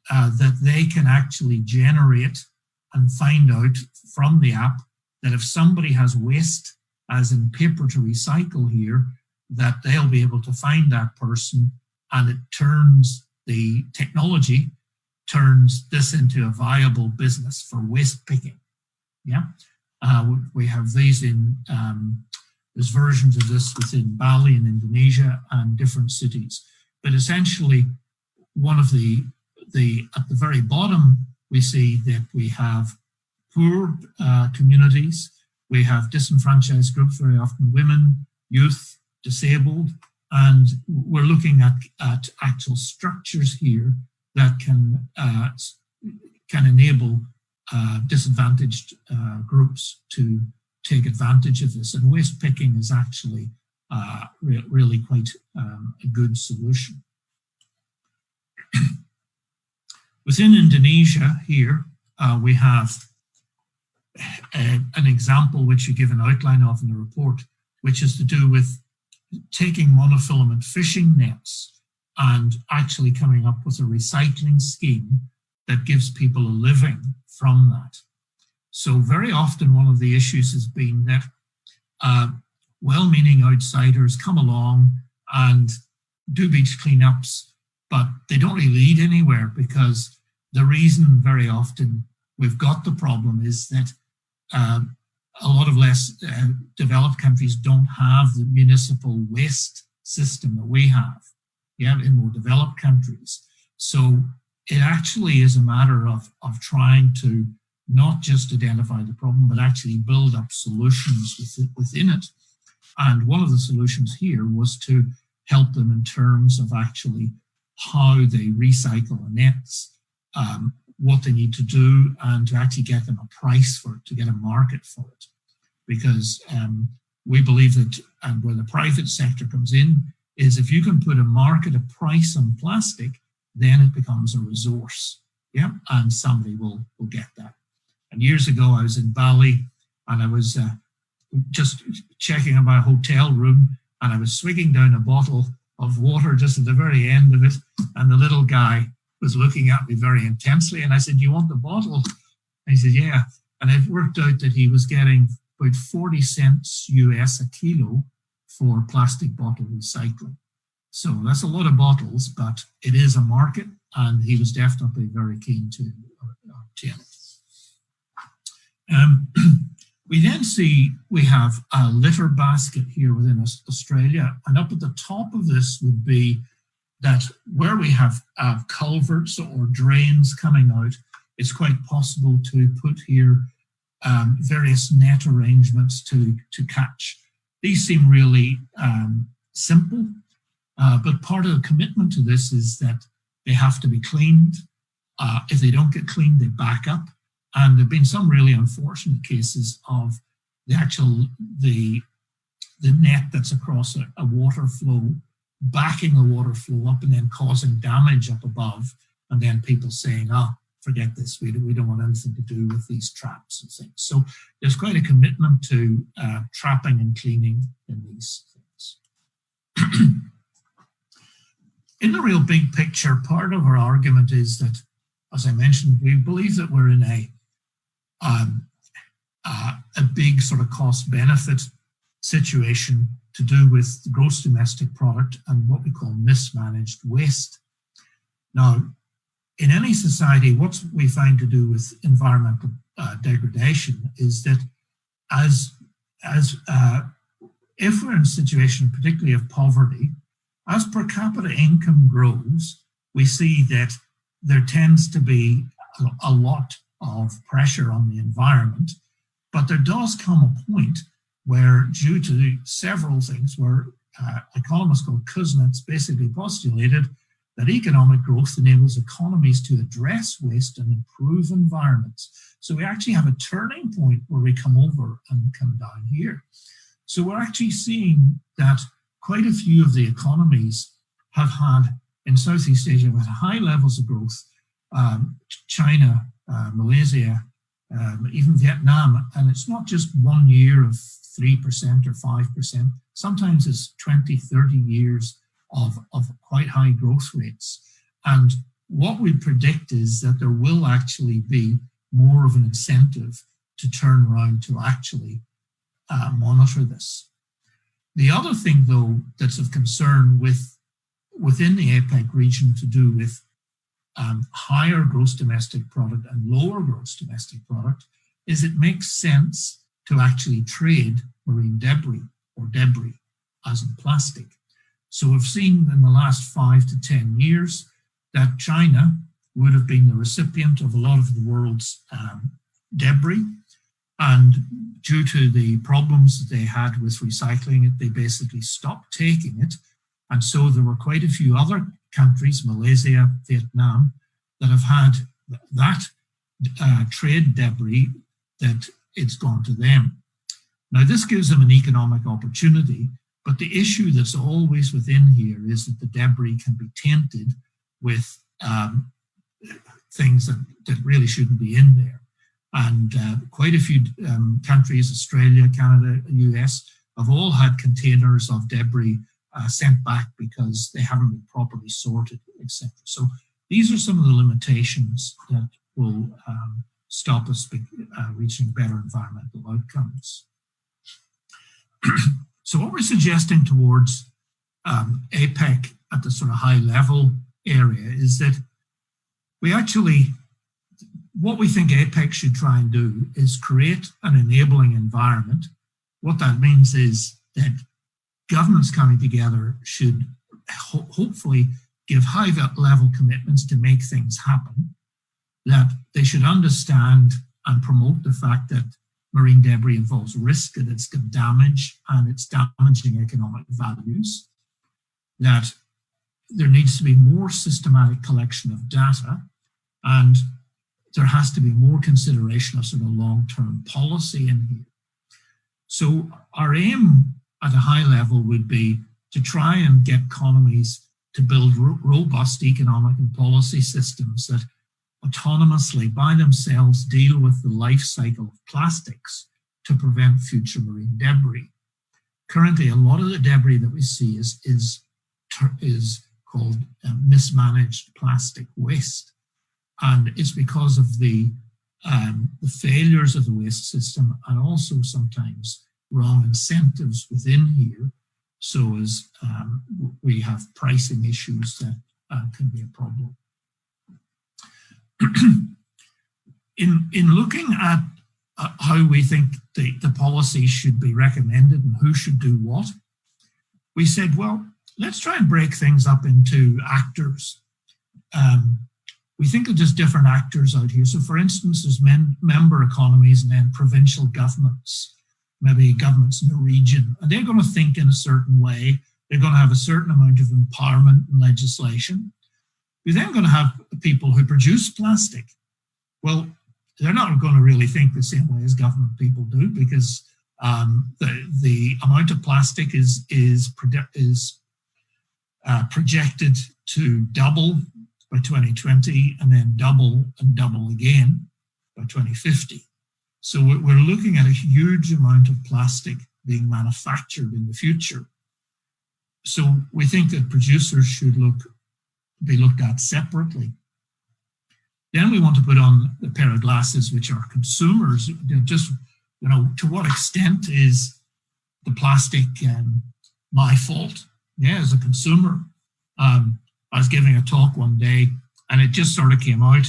that they can actually generate and find out from the app that if somebody has waste, as in paper to recycle here, that they'll be able to find that person, and it turns the technology turns this into a viable business for waste picking. Yeah, we have these in there's versions of this within Bali in Indonesia and different cities. But essentially, one of the at the very bottom, we see that we have poor communities, we have disenfranchised groups, very often women, youth, disabled, and we're looking at actual structures here that can enable disadvantaged groups to take advantage of this. And waste picking is actually really quite a good solution. Within Indonesia here, we have an example which you give an outline of in the report, which is to do with taking monofilament fishing nets and actually coming up with a recycling scheme that gives people a living from that. So very often one of the issues has been that well-meaning outsiders come along and do beach cleanups, but they don't really lead anywhere, because the reason very often we've got the problem is that a lot of less developed countries don't have the municipal waste system that we have, in more developed countries. So it actually is a matter of trying to not just identify the problem, but actually build up solutions within it. And one of the solutions here was to help them in terms of actually how they recycle the nets, what they need to do, and to actually get them a price for it, to get a market for it. Because we believe that, and where the private sector comes in, is if you can put a market, a price on plastic, then it becomes a resource, and somebody will get that. And years ago, I was in Bali, and I was just checking on my hotel room, and I was swigging down a bottle of water just at the very end of it, and the little guy was looking at me very intensely, and I said, "You want the bottle?" And he said, "Yeah." And it worked out that he was getting about 40 cents US a kilo for plastic bottle recycling. So that's a lot of bottles, but it is a market, and he was definitely very keen to obtain it. We then see we have a litter basket here within Australia, and up at the top of this would be that where we have culverts or drains coming out, it's quite possible to put here various net arrangements to catch. These seem really simple, but part of the commitment to this is that they have to be cleaned. If they don't get cleaned, they back up. And there have been some really unfortunate cases of the net that's across a water flow, backing the water flow up and then causing damage up above, and then people saying, forget this, we don't want anything to do with these traps and things. So there's quite a commitment to trapping and cleaning in these things. In the real big picture, part of our argument is that, as I mentioned, we believe that we're in a big sort of cost-benefit situation to do with the gross domestic product and what we call mismanaged waste. Now, in any society, what we find to do with environmental degradation is that if we're in a situation particularly of poverty, as per capita income grows, we see that there tends to be a lot of pressure on the environment, but there does come a point where, due to several things, where economists called Kuznets basically postulated that economic growth enables economies to address waste and improve environments. So we actually have a turning point where we come over and come down here. So we're actually seeing that quite a few of the economies have had, in Southeast Asia, have had high levels of growth. China, Malaysia, even Vietnam, and it's not just 1 year of 3% or 5%. Sometimes it's 20, 30 years of quite high growth rates. And what we predict is that there will actually be more of an incentive to turn around to actually monitor this. The other thing, though, that's of concern within the APEC region to do with higher gross domestic product and lower gross domestic product is it makes sense to actually trade marine debris or debris, as in plastic. So we've seen in the last 5 to 10 years that China would have been the recipient of a lot of the world's debris. And due to the problems that they had with recycling it, they basically stopped taking it. And so there were quite a few other countries, Malaysia, Vietnam, that have had that trade debris that it's gone to them. Now, this gives them an economic opportunity, but the issue that's always within here is that the debris can be tainted with things that really shouldn't be in there. And quite a few countries, Australia, Canada, US, have all had containers of debris sent back because they haven't been properly sorted, etc. So these are some of the limitations that will stop us reaching better environmental outcomes. So what we're suggesting towards APEC at the sort of high level area is that we actually, what we think APEC should try and do is create an enabling environment. What that means is that governments coming together should hopefully give high level commitments to make things happen, that they should understand and promote the fact that marine debris involves risk, that it's got damage and it's damaging economic values, that there needs to be more systematic collection of data, and there has to be more consideration of sort of long-term policy in here. So our aim at a high level would be to try and get economies to build robust economic and policy systems that autonomously by themselves deal with the life cycle of plastics to prevent future marine debris. Currently, a lot of the debris that we see is called mismanaged plastic waste. And it's because of the failures of the waste system and also sometimes wrong incentives within here. So as we have pricing issues that can be a problem. In looking at how we think the policy should be recommended and who should do what, we said, well, let's try and break things up into actors. We think of just different actors out here. So for instance, there's member economies and then provincial governments, maybe governments in a region, and they're going to think in a certain way. They're going to have a certain amount of empowerment and legislation. You're then going to have people who produce plastic. Well, they're not going to really think the same way as government people do, because the amount of plastic is projected to double by 2020 and then double and double again by 2050. So we're looking at a huge amount of plastic being manufactured in the future. So we think that producers should be looked at separately. Then we want to put on a pair of glasses, which are consumers. To what extent is the plastic my fault? Yeah, as a consumer. I was giving a talk one day and it just sort of came out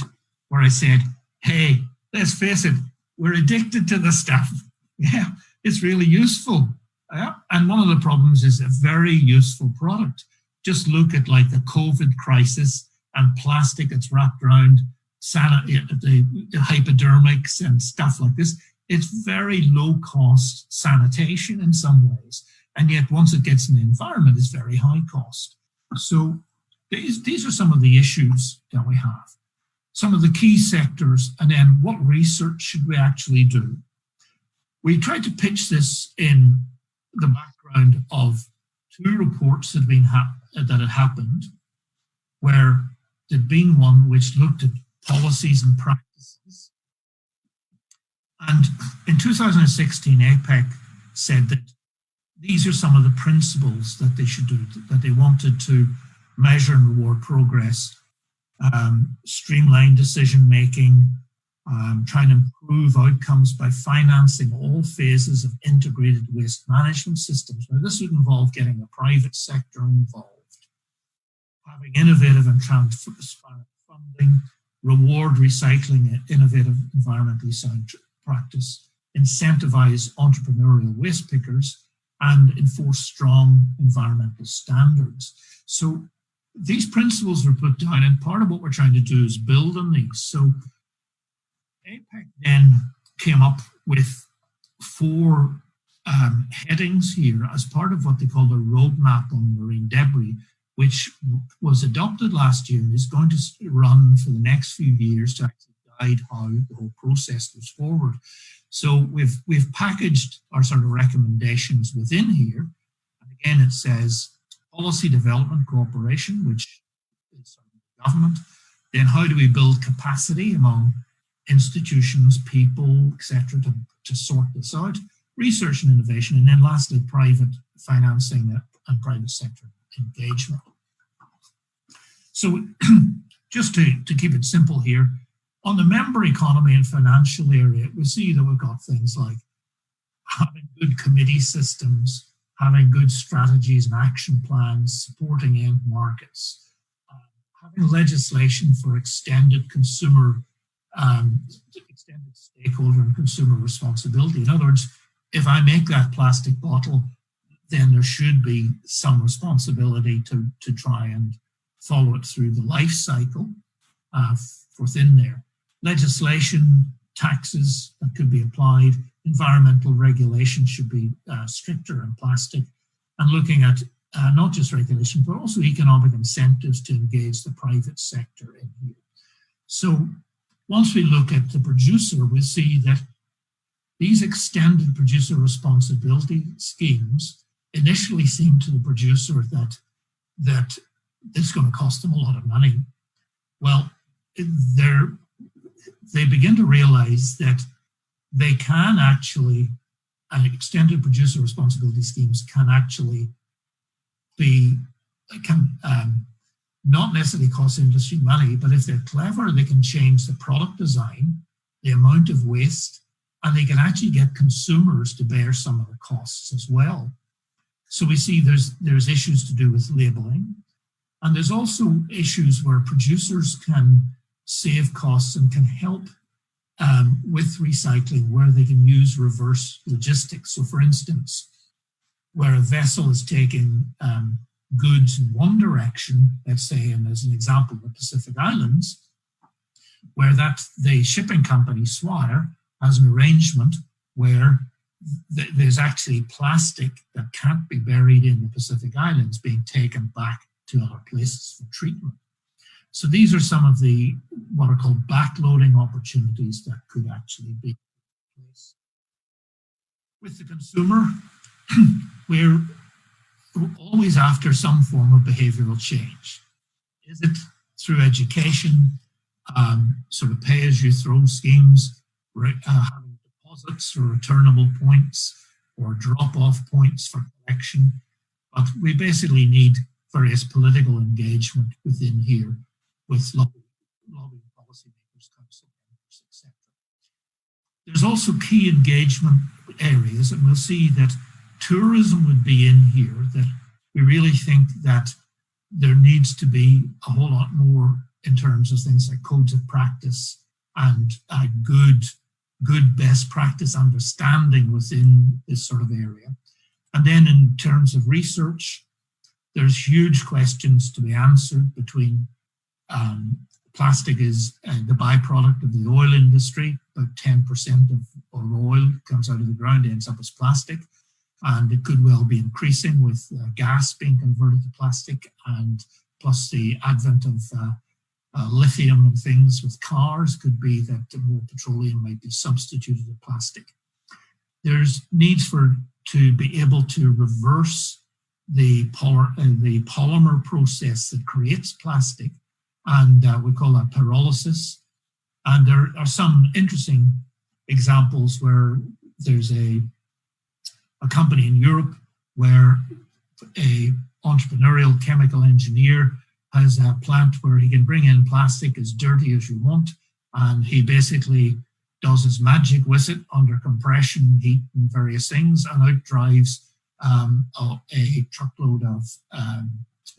where I said, hey, let's face it, we're addicted to this stuff. Yeah, it's really useful. Yeah. And one of the problems is a very useful product. Just look at like the COVID crisis and plastic that's wrapped around the hypodermics and stuff like this. It's very low cost sanitation in some ways. And yet once it gets in the environment, it's very high cost. So these are some of the issues that we have. Some of the key sectors, and then what research should we actually do? We tried to pitch this in the background of 2 reports that had happened, where there'd been one which looked at policies and practices. And in 2016, APEC said that these are some of the principles that they should do, that they wanted to measure and reward progress, streamline decision-making, trying to improve outcomes by financing all phases of integrated waste management systems. Now, this would involve getting the private sector involved, having innovative and transparent funding, reward recycling and innovative environmentally sound practice, incentivize entrepreneurial waste pickers, and enforce strong environmental standards. So these principles were put down, and part of what we're trying to do is build on these. So APEC then came up with 4 headings here as part of what they call the roadmap on marine debris, which was adopted last year and is going to run for the next few years to actually guide how the whole process goes forward. So we've packaged our sort of recommendations within here. And again, it says policy development cooperation, which is government. Then how do we build capacity among institutions, people, etc., to sort this out? Research and innovation. And then lastly, private financing and private sector engagement. So just to keep it simple here, on the member economy and financial area, we see that we've got things like having good committee systems, having good strategies and action plans, supporting end markets, having legislation for extended consumer, extended stakeholder and consumer responsibility. In other words, if I make that plastic bottle, then there should be some responsibility to try and follow it through the life cycle within there. Legislation, taxes that could be applied, environmental regulation should be stricter in plastic, and looking at not just regulation, but also economic incentives to engage the private sector in here. So once we look at the producer, we see that these extended producer responsibility schemes initially seem to the producer that it's going to cost them a lot of money. Well, they begin to realize that they can actually, extended producer responsibility schemes can actually not necessarily cost industry money, but if they're clever, they can change the product design, the amount of waste, and they can actually get consumers to bear some of the costs as well. So we see there's issues to do with labeling, and there's also issues where producers can save costs and can help with recycling, where they can use reverse logistics. So for instance, where a vessel is taking goods in one direction, let's say, and as an example, the Pacific Islands, where the shipping company, Swire, has an arrangement where there's actually plastic that can't be buried in the Pacific Islands being taken back to other places for treatment. So these are some of the what are called backloading opportunities that could actually be in place. With the consumer, we're always after some form of behavioral change. Is it through education, sort of pay-as-you-throw schemes, having deposits or returnable points or drop-off points for collection? But we basically need various political engagement within here with lobbying policymakers, council members, etc. There's also key engagement areas, and we'll see that tourism would be in here, that we really think that there needs to be a whole lot more in terms of things like codes of practice and good best practice understanding within this sort of area. And then in terms of research, there's huge questions to be answered between plastic is the byproduct of the oil industry. About 10% of oil comes out of the ground, ends up as plastic. And it could well be increasing with gas being converted to plastic, and plus the advent of lithium and things with cars could be that more petroleum might be substituted with plastic. There's needs to be able to reverse the polymer process that creates plastic, and we call that pyrolysis. And there are some interesting examples where there's a company in Europe where a entrepreneurial chemical engineer has a plant where he can bring in plastic as dirty as you want, and he basically does his magic with it under compression, heat, and various things, and out drives a truckload of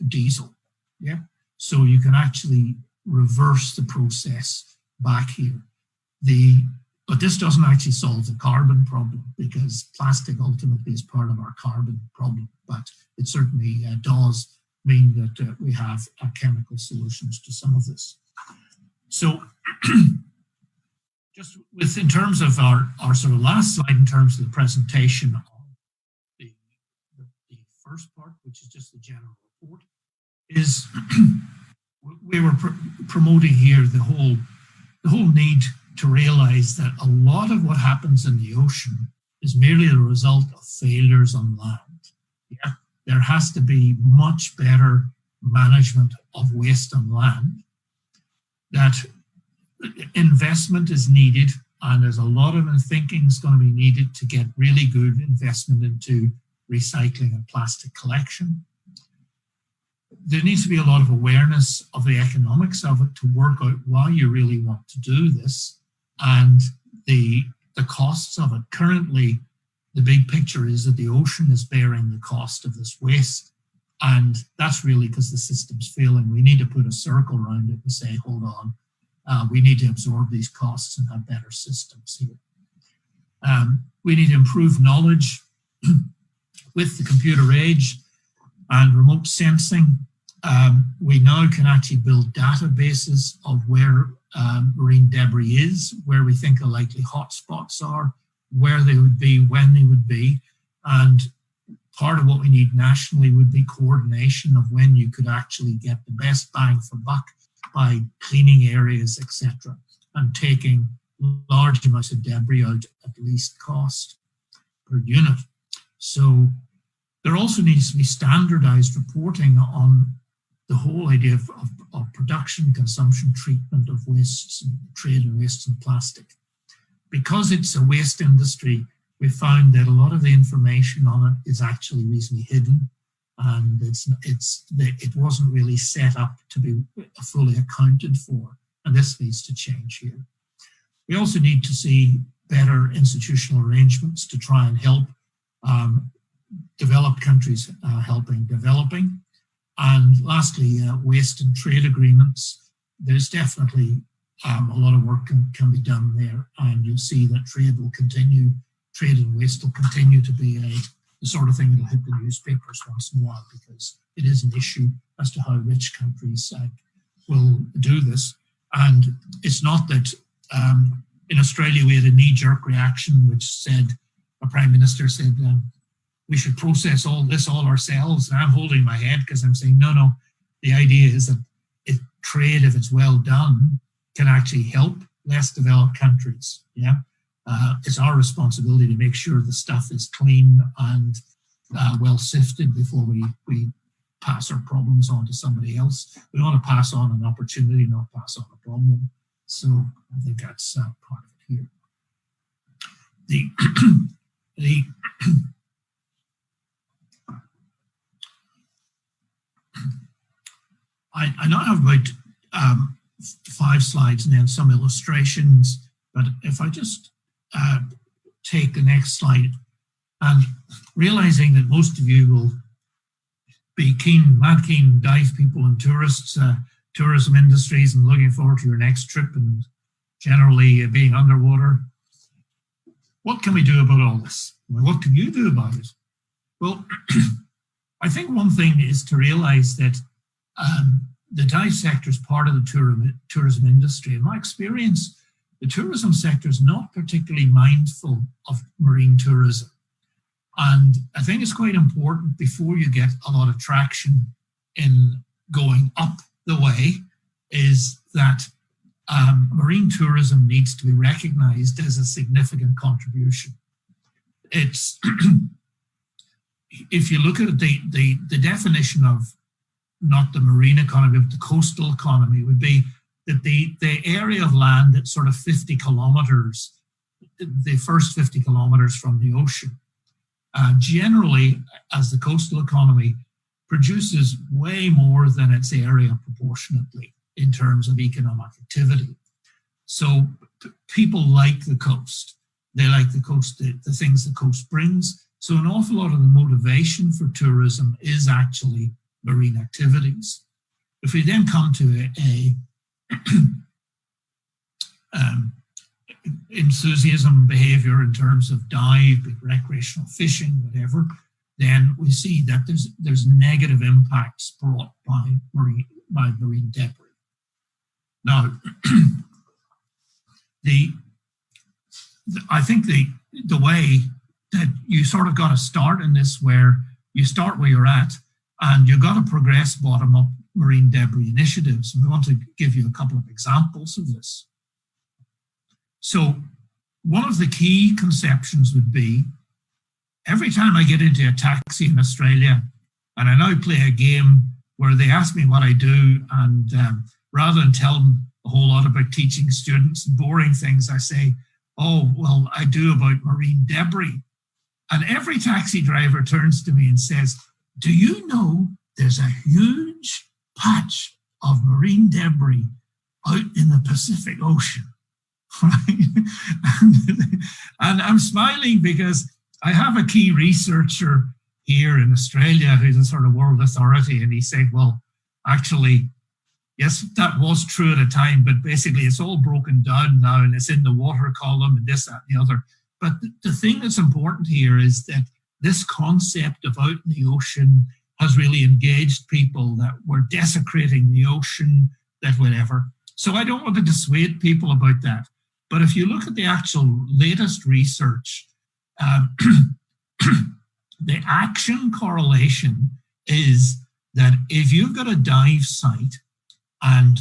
diesel. Yeah, so you can actually reverse the process back here. But this doesn't actually solve the carbon problem, because plastic ultimately is part of our carbon problem, but it certainly does mean that we have chemical solutions to some of this. So just in terms of our sort of last slide, in terms of the presentation of the first part, which is just the general report, is we were promoting here the whole need to realize that a lot of what happens in the ocean is merely the result of failures on land. Yeah? There has to be much better management of waste on land. That investment is needed, and there's a lot of thinking is going to be needed to get really good investment into recycling and plastic collection. There needs to be a lot of awareness of the economics of it to work out why you really want to do this, and the costs of it. Currently, the big picture is that the ocean is bearing the cost of this waste, and that's really because the system's failing. We need to put a circle around it and say, hold on, we need to absorb these costs and have better systems here. We need to improve knowledge with the computer age and remote sensing. We now can actually build databases of where marine debris is, where we think the likely hotspots are, where they would be, when they would be. And part of what we need nationally would be coordination of when you could actually get the best bang for buck by cleaning areas, etc., and taking large amounts of debris out at least cost per unit. So there also needs to be standardized reporting on the whole idea of production, consumption, treatment of wastes, and trade in wastes and plastic. Because it's a waste industry, we found that a lot of the information on it is actually reasonably hidden, and it wasn't really set up to be fully accounted for, and this needs to change here. We also need to see better institutional arrangements to try and help developed countries helping developing. And lastly, waste and trade agreements. There's definitely a lot of work can be done there, and you'll see that trade and waste will continue to be the sort of thing that'll hit the newspapers once in a while, because it is an issue as to how rich countries will do this. And it's not that in Australia we had a knee-jerk reaction which said, a Prime Minister said, we should process all this all ourselves. And I'm holding my head because I'm saying, no, the idea is that trade, if it's well done, can actually help less developed countries. Yeah, it's our responsibility to make sure the stuff is clean and well sifted before we pass our problems on to somebody else. We want to pass on an opportunity, not pass on a problem. So I think that's part of it here. I now have about 5 slides and then some illustrations, but if I just take the next slide, and realizing that most of you will be mad keen dive people and tourists, tourism industries, and looking forward to your next trip and generally being underwater. What can we do about all this? What can you do about it? Well, I think one thing is to realize that the dive sector is part of the tourism industry. In my experience, the tourism sector is not particularly mindful of marine tourism. And I think it's quite important before you get a lot of traction in going up the way is that marine tourism needs to be recognized as a significant contribution. It's, if you look at it, the definition of not the marine economy, but the coastal economy would be that the area of land that's sort of 50 kilometers, the first 50 kilometers from the ocean, generally, as the coastal economy, produces way more than its area proportionately in terms of economic activity. So people like the coast. They like the coast, the things the coast brings. So an awful lot of the motivation for tourism is actually marine activities. If we then come to a enthusiasm behavior in terms of dive, recreational fishing, whatever, then we see that there's negative impacts brought by marine debris. Now, I think the way that you sort of got to start in this, where you start where you're at, and you've got to progress bottom-up marine debris initiatives. And we want to give you a couple of examples of this. So one of the key conceptions would be, every time I get into a taxi in Australia, and I now play a game where they ask me what I do, and rather than tell them a whole lot about teaching students boring things, I say, oh, well, I do about marine debris. And every taxi driver turns to me and says, do you know there's a huge patch of marine debris out in the Pacific Ocean? Right? And I'm smiling because I have a key researcher here in Australia who's a sort of world authority, and he said, well, actually, yes, that was true at a time, but basically it's all broken down now and it's in the water column and this, that, and the other. But the thing that's important here is that this concept of out in the ocean has really engaged people, that we're desecrating the ocean, that whatever. So I don't want to dissuade people about that. But if you look at the actual latest research, the action correlation is that if you've got a dive site and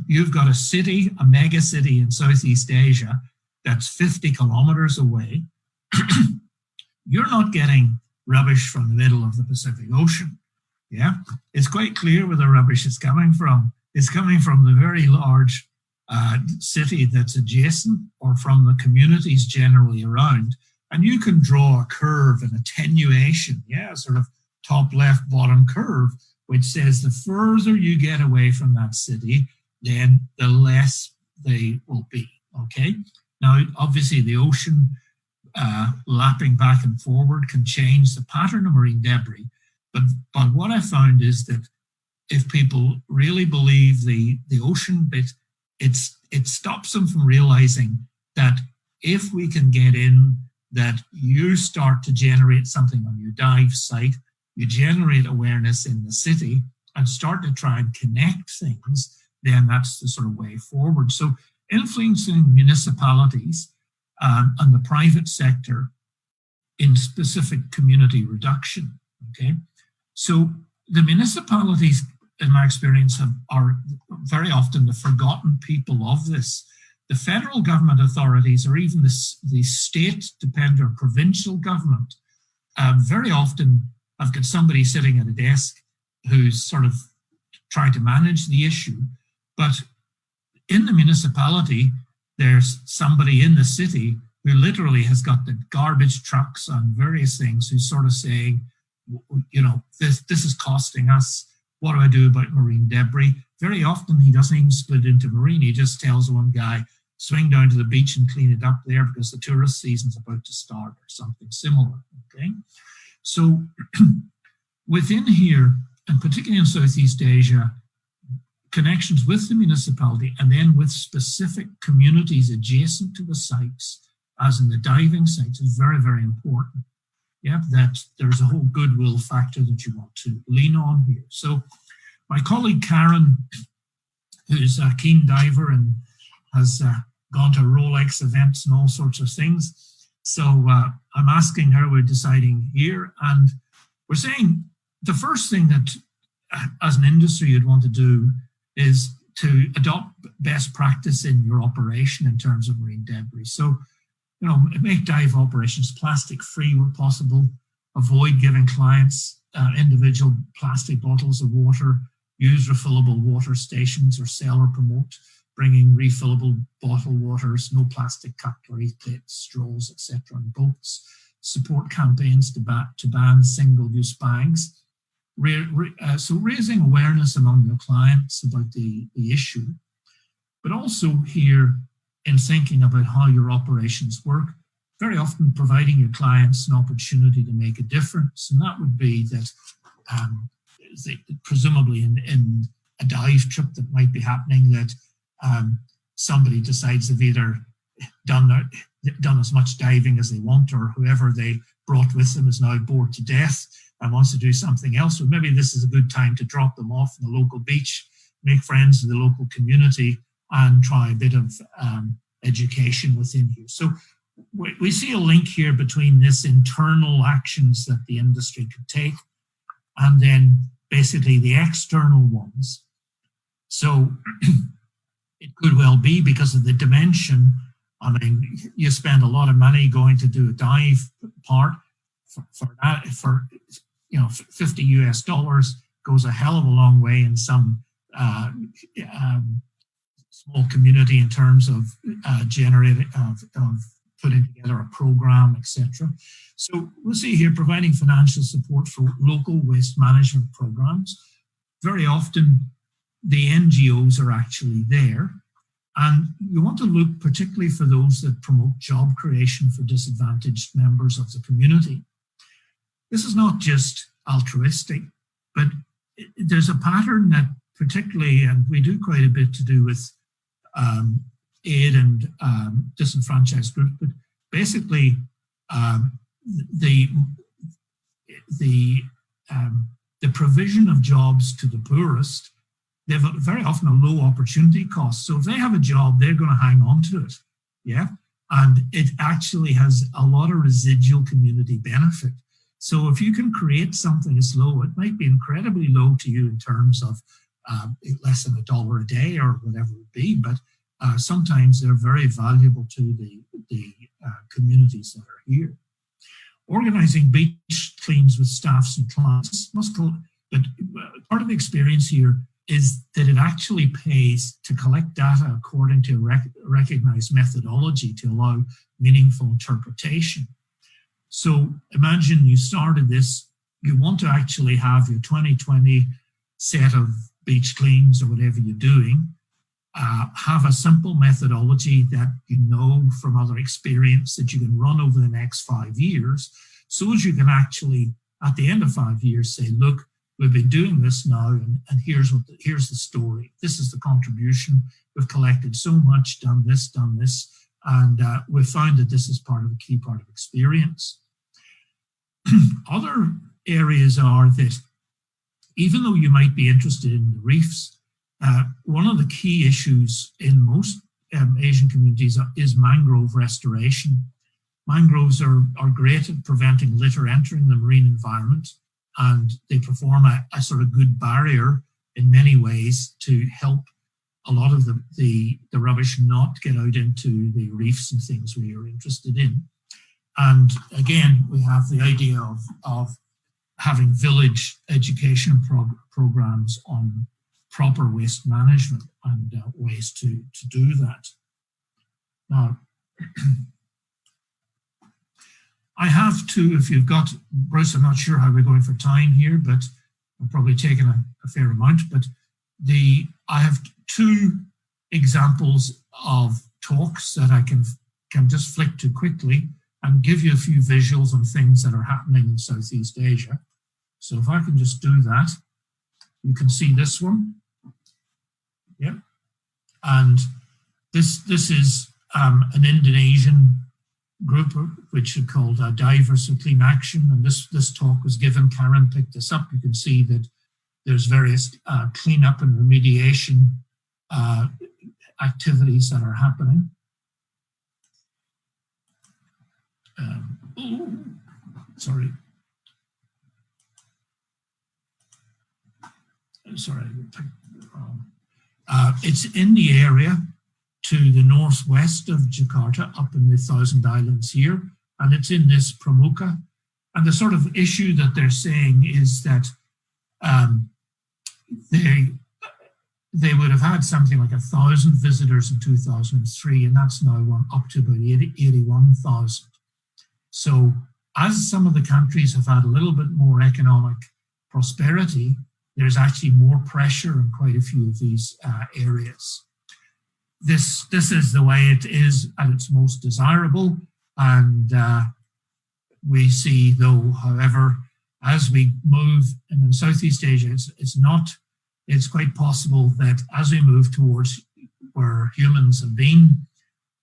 you've got a city, a mega city in Southeast Asia that's 50 kilometers away, you're not getting rubbish from the middle of the Pacific Ocean. Yeah, it's quite clear where the rubbish is coming from. It's coming from the very large city that's adjacent, or from the communities generally around. And you can draw a curve, an attenuation, yeah, sort of top left, bottom curve, which says the further you get away from that city, then the less they will be, okay? Now, obviously the ocean lapping back and forward can change the pattern of marine debris, but what I found is that if people really believe the ocean bit, it stops them from realizing that if we can get in, that you start to generate something on your dive site, you generate awareness in the city and start to try and connect things, then that's the sort of way forward. So influencing municipalities and the private sector in specific community reduction, okay? So the municipalities, in my experience, are very often the forgotten people of this. The federal government authorities, or even the state-dependent or provincial government, very often I've got somebody sitting at a desk who's sort of trying to manage the issue. But in the municipality, there's somebody in the city who literally has got the garbage trucks and various things, who's sort of saying, you know, this is costing us. What do I do about marine debris? Very often he doesn't even split into marine. He just tells one guy, swing down to the beach and clean it up there because the tourist season's about to start, or something similar, okay? So within here, and particularly in Southeast Asia, connections with the municipality and then with specific communities adjacent to the sites, as in the diving sites, is very, very important. Yeah, that there's a whole goodwill factor that you want to lean on here. So My colleague Karen, who's a keen diver and has gone to Rolex events and all sorts of things. So I'm asking her, we're deciding here, and we're saying the first thing that as an industry you'd want to do is to adopt best practice in your operation in terms of marine debris. So, you know, make dive operations plastic free where possible, avoid giving clients individual plastic bottles of water, use refillable water stations, or sell or promote bringing refillable bottled waters, no plastic cutlery, plates, straws, etc. on boats. Support campaigns to ban single-use bags. So raising awareness among your clients about the issue, but also here in thinking about how your operations work, very often providing your clients an opportunity to make a difference. And that would be that presumably in a dive trip that might be happening, that somebody decides they've either done as much diving as they want, or whoever they brought with them is now bored to death and wants to do something else. So maybe this is a good time to drop them off in the local beach, make friends with the local community, and try a bit of education within you. So we see a link here between this internal actions that the industry could take and then basically the external ones. So it could well be because of the dimension. I mean, you spend a lot of money going to do a dive part for you know, $50 US goes a hell of a long way in some small community in terms of generating of putting together a program, etc. So we'll see here providing financial support for local waste management programs. Very often the NGOs are actually there, and you want to look particularly for those that promote job creation for disadvantaged members of the community. This is not just altruistic, but there's a pattern that particularly, and we do quite a bit to do with aid and disenfranchised groups, but basically the provision of jobs to the poorest, they have very often a low opportunity cost. So if they have a job, they're going to hang on to it, yeah? And it actually has a lot of residual community benefit. So if you can create something that's low, it might be incredibly low to you in terms of less than $1 a day or whatever it would be, but sometimes they're very valuable to the communities that are here. Organizing beach cleans with staffs and clients must go, but part of the experience here is that it actually pays to collect data according to a recognized methodology to allow meaningful interpretation. So imagine you started this, you want to actually have your 2020 set of beach cleans or whatever you're doing, have a simple methodology that you know from other experience that you can run over the next 5 years, so as you can actually, at the end of 5 years, say, look, we've been doing this now, and here's the story. This is the contribution. We've collected so much, done this, and we've found that this is part of a key part of experience. Other areas are that even though you might be interested in the reefs, one of the key issues in most Asian communities is mangrove restoration. Mangroves are great at preventing litter entering the marine environment, and they perform a sort of good barrier in many ways to help a lot of the rubbish not get out into the reefs and things we are interested in. And again, we have the idea of having village education programs on proper waste management and ways to do that. Now, I have to, if you've got, Bruce, I'm not sure how we're going for time here, but I'm probably taking a fair amount, but I have 2 examples of talks that I can just flick to quickly and give you a few visuals on things that are happening in Southeast Asia. So if I can just do that, you can see this one. Yep. And this is an Indonesian group which are called Divers for Clean Action. And this talk was given, Karen picked this up. You can see that there's various cleanup and remediation activities that are happening. Sorry. It's in the area to the northwest of Jakarta, up in the Thousand Islands here, and it's in this Pramuka. And the sort of issue that they're saying is that they would have had something like 1,000 visitors in 2003, and that's now up to about 81,000. So as some of the countries have had a little bit more economic prosperity, there's actually more pressure in quite a few of these areas. This is the way it is at its most desirable, and we see, though, however, as we move in Southeast Asia, it's quite possible that as we move towards where humans have been,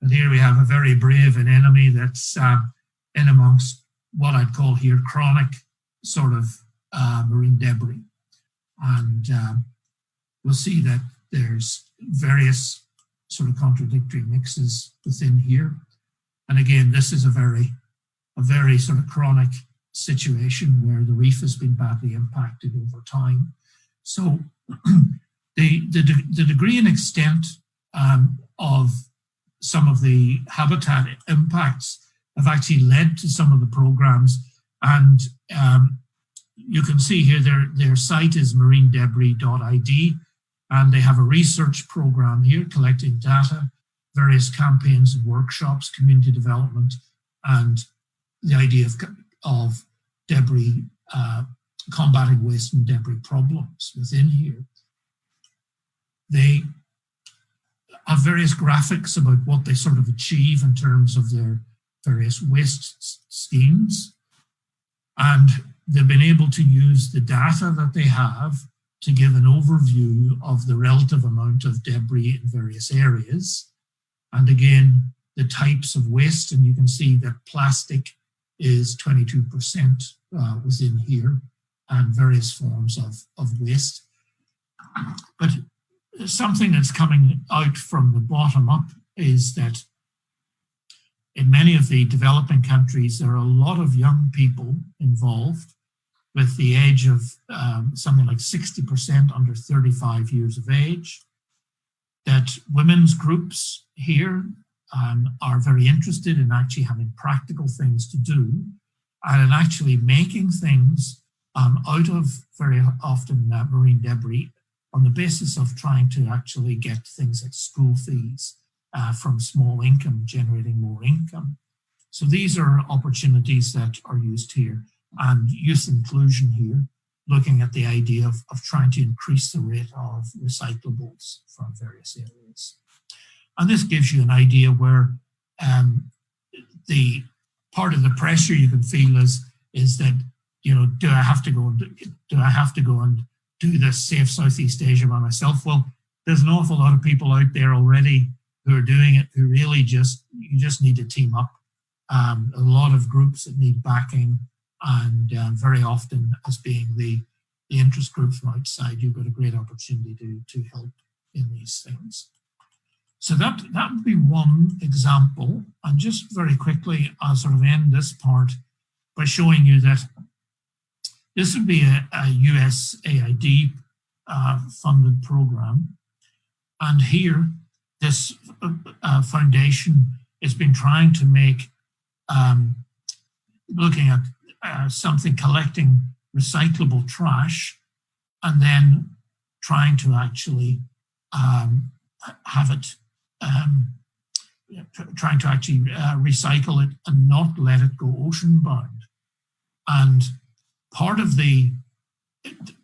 that here we have a very brave enemy that's in amongst what I'd call here chronic sort of marine debris. And we'll see that there's various sort of contradictory mixes within here. And again, this is a very sort of chronic situation where the reef has been badly impacted over time. So the degree and extent of some of the habitat impacts have actually led to some of the programs. And you can see here their site is marinedebris.id, and they have a research program here collecting data, various campaigns and workshops, community development, and the idea of debris, combating waste and debris problems within here. They have various graphics about what they sort of achieve in terms of their various waste schemes. And they've been able to use the data that they have to give an overview of the relative amount of debris in various areas. And again, the types of waste, and you can see that plastic is 22% within here, and various forms of waste. But something that's coming out from the bottom up is that in many of the developing countries, there are a lot of young people involved, with the age of something like 60% under 35 years of age, that women's groups here are very interested in actually having practical things to do and in actually making things out of very often marine debris on the basis of trying to actually get things like school fees from small income, generating more income. So these are opportunities that are used here, and youth inclusion here, looking at the idea of trying to increase the rate of recyclables from various areas. And this gives you an idea where the part of the pressure you can feel is that, you know, do I have to go and do this Safe Southeast Asia by myself? Well, there's an awful lot of people out there already who are doing it, who really you just need to team up. A lot of groups that need backing, and very often as being the interest group from outside, you've got a great opportunity to help in these things. So that would be one example. And just very quickly, I'll sort of end this part by showing you that this would be a USAID funded program. And here, this foundation has been trying to make, looking at something collecting recyclable trash and then trying to actually have it, trying to actually recycle it and not let it go ocean bound. And part of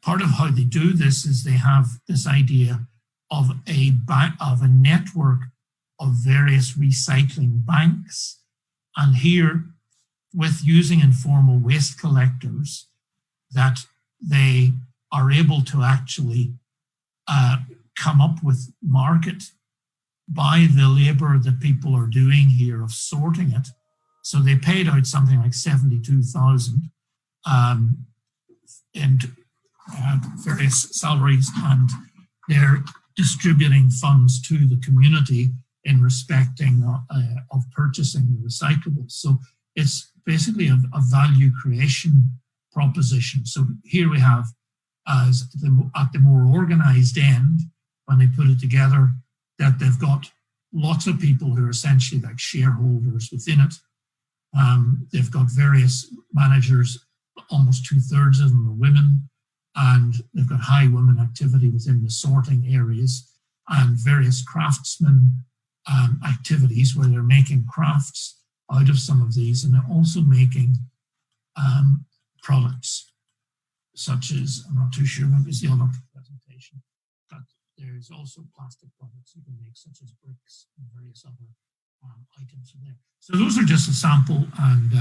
how they do this is they have this idea of a network of various recycling banks. And here, with using informal waste collectors, that they are able to actually come up with market by the labor that people are doing here of sorting it. So they paid out something like 72,000 and various salaries, and they're distributing funds to the community in respecting of purchasing the recyclables. So it's basically a value creation proposition. So here we have, at the more organized end, when they put it together, that they've got lots of people who are essentially like shareholders within it. They've got various managers, almost 2/3 of them are women, and they've got high women activity within the sorting areas, and various craftsmen activities where they're making crafts out of some of these, and they're also making products such as, I'm not too sure what is the other presentation, but there's also plastic products you can make, such as bricks and various other items from there. So those are just a sample, and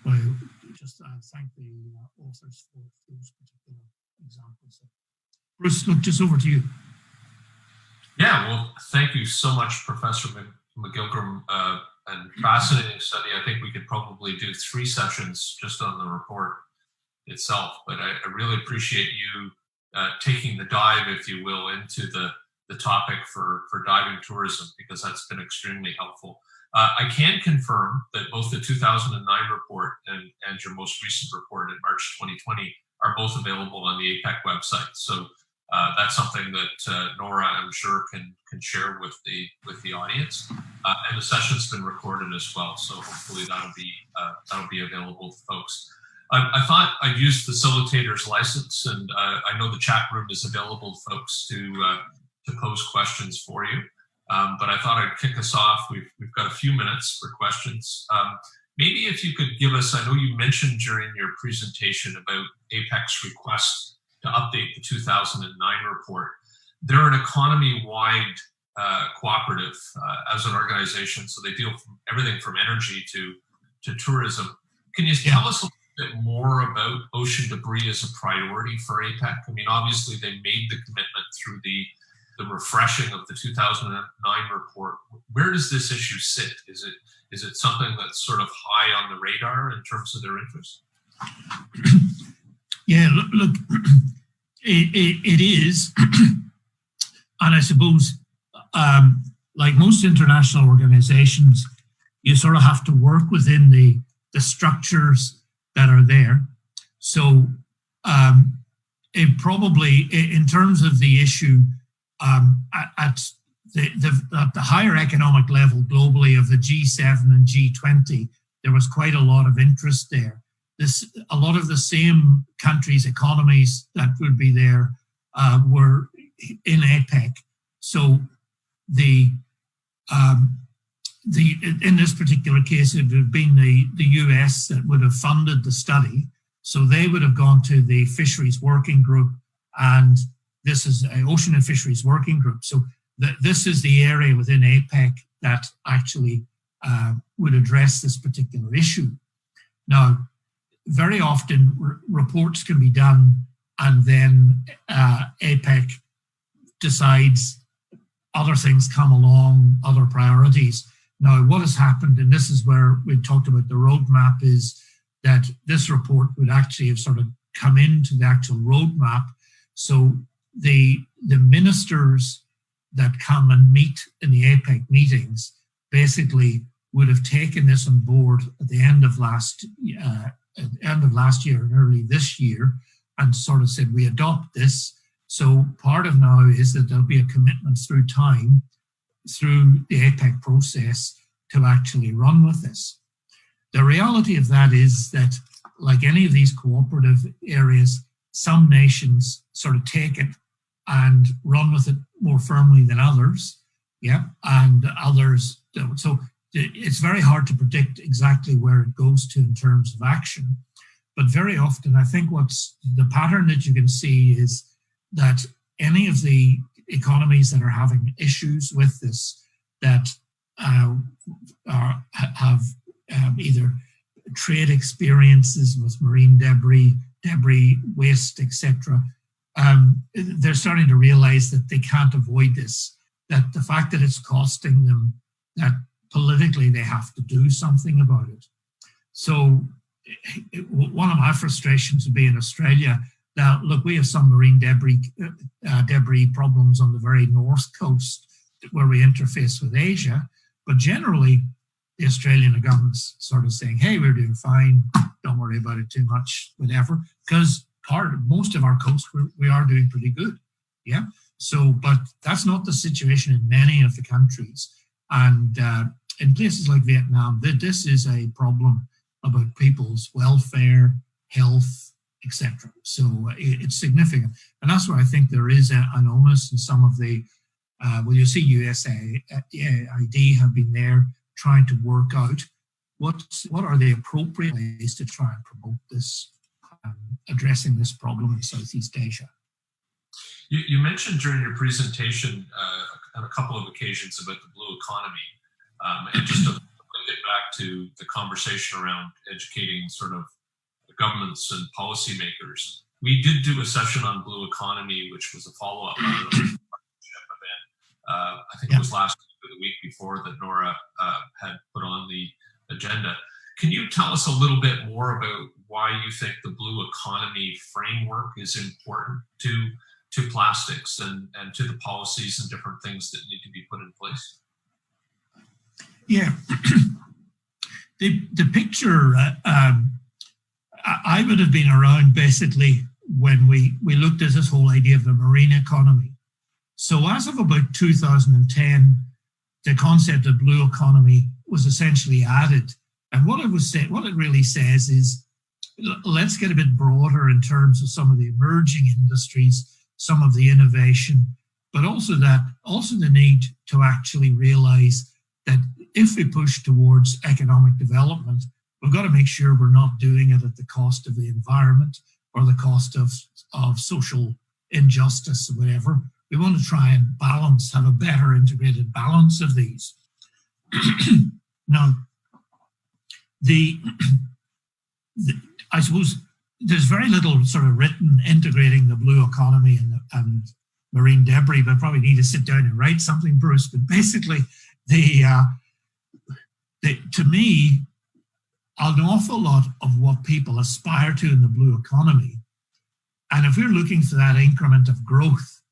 well, just thank the authors for those particular examples. Bruce, look, just over to you. Yeah, well, thank you so much, Professor McIlgorm, and fascinating study. I think we could probably do 3 sessions just on the report itself, but I really appreciate you taking the dive, if you will, into the topic for diving tourism, because that's been extremely helpful. I can confirm that both the 2009 report and your most recent report in March 2020 are both available on the APEC website. So that's something that Nora, I'm sure, can share with the audience. And the session's been recorded as well, so hopefully that'll be available to folks. I thought I'd use facilitator's license, and I know the chat room is available to folks to pose questions for you. But I thought I'd kick us off. We've got a few minutes for questions. Maybe if you could give us, I know you mentioned during your presentation about APEC's request to update the 2009 report. They're an economy-wide cooperative as an organization, so they deal with everything from energy to tourism. Can you tell us a little bit more about ocean debris as a priority for APEC? I mean, obviously they made the commitment through the refreshing of the 2009 report. Where does this issue sit? Is it something that's sort of high on the radar in terms of their interest? Yeah, look, it is. And I suppose, like most international organizations, you sort of have to work within the structures that are there. So it probably, in terms of the issue, at the higher economic level globally of the G7 and G20, there was quite a lot of interest there. A lot of the same countries' economies that would be there were in APEC. So in this particular case, it would have been the US that would have funded the study. So they would have gone to the Fisheries Working Group, and this is an Ocean and Fisheries Working Group. So this is the area within APEC that actually would address this particular issue. Now, very often reports can be done, and then APEC decides other things come along, other priorities. Now, what has happened, and this is where we talked about the roadmap, is that this report would actually have sort of come into the actual roadmap. So the ministers that come and meet in the APEC meetings basically would have taken this on board at the end of last year and early this year, and sort of said, we adopt this. So part of now is that there'll be a commitment through time, through the APEC process, to actually run with this. The reality of that is that, like any of these cooperative areas, some nations sort of take it and run with it more firmly than others, and others don't. So it's very hard to predict exactly where it goes to in terms of action. But very often, I think what's the pattern that you can see is that any of the economies that are having issues with this, that have either trade experiences with marine debris waste, etc., they're starting to realize that they can't avoid this, that the fact that it's costing them, that politically they have to do something about it. So one of my frustrations would be in Australia, Now, look, we have some marine debris problems on the very north coast where we interface with Asia, but generally the Australian government's sort of saying, hey, we're doing fine, don't worry about it too much, whatever, because most of our coast, we are doing pretty good, yeah? So, but that's not the situation in many of the countries. And in places like Vietnam, this is a problem about people's welfare, health, etc. So it's significant. And that's where I think there is an onus in some of the, well, you see USAID have been there trying to work out what are the appropriate ways to try and promote this, addressing this problem in Southeast Asia. You mentioned during your presentation on a couple of occasions about the blue economy, and just to link it back to the conversation around educating sort of governments and policymakers. We did do a session on blue economy, which was a follow-up on the partnership event. I think it was last week or the week before that Nora had put on the agenda. Can you tell us a little bit more about why you think the blue economy framework is important to plastics and to the policies and different things that need to be put in place? Yeah, the picture, I would have been around basically when we looked at this whole idea of the marine economy. So as of about 2010, the concept of blue economy was essentially added. And what it really says is, let's get a bit broader in terms of some of the emerging industries, some of the innovation, but also the need to actually realize that if we push towards economic development, we've got to make sure we're not doing it at the cost of the environment or the cost of social injustice or whatever. We want to try and have a better integrated balance of these. Now, I suppose there's very little sort of written integrating the blue economy and marine debris, but I probably need to sit down and write something, Bruce. But basically, to me, an awful lot of what people aspire to in the blue economy, and if we're looking for that increment of growth,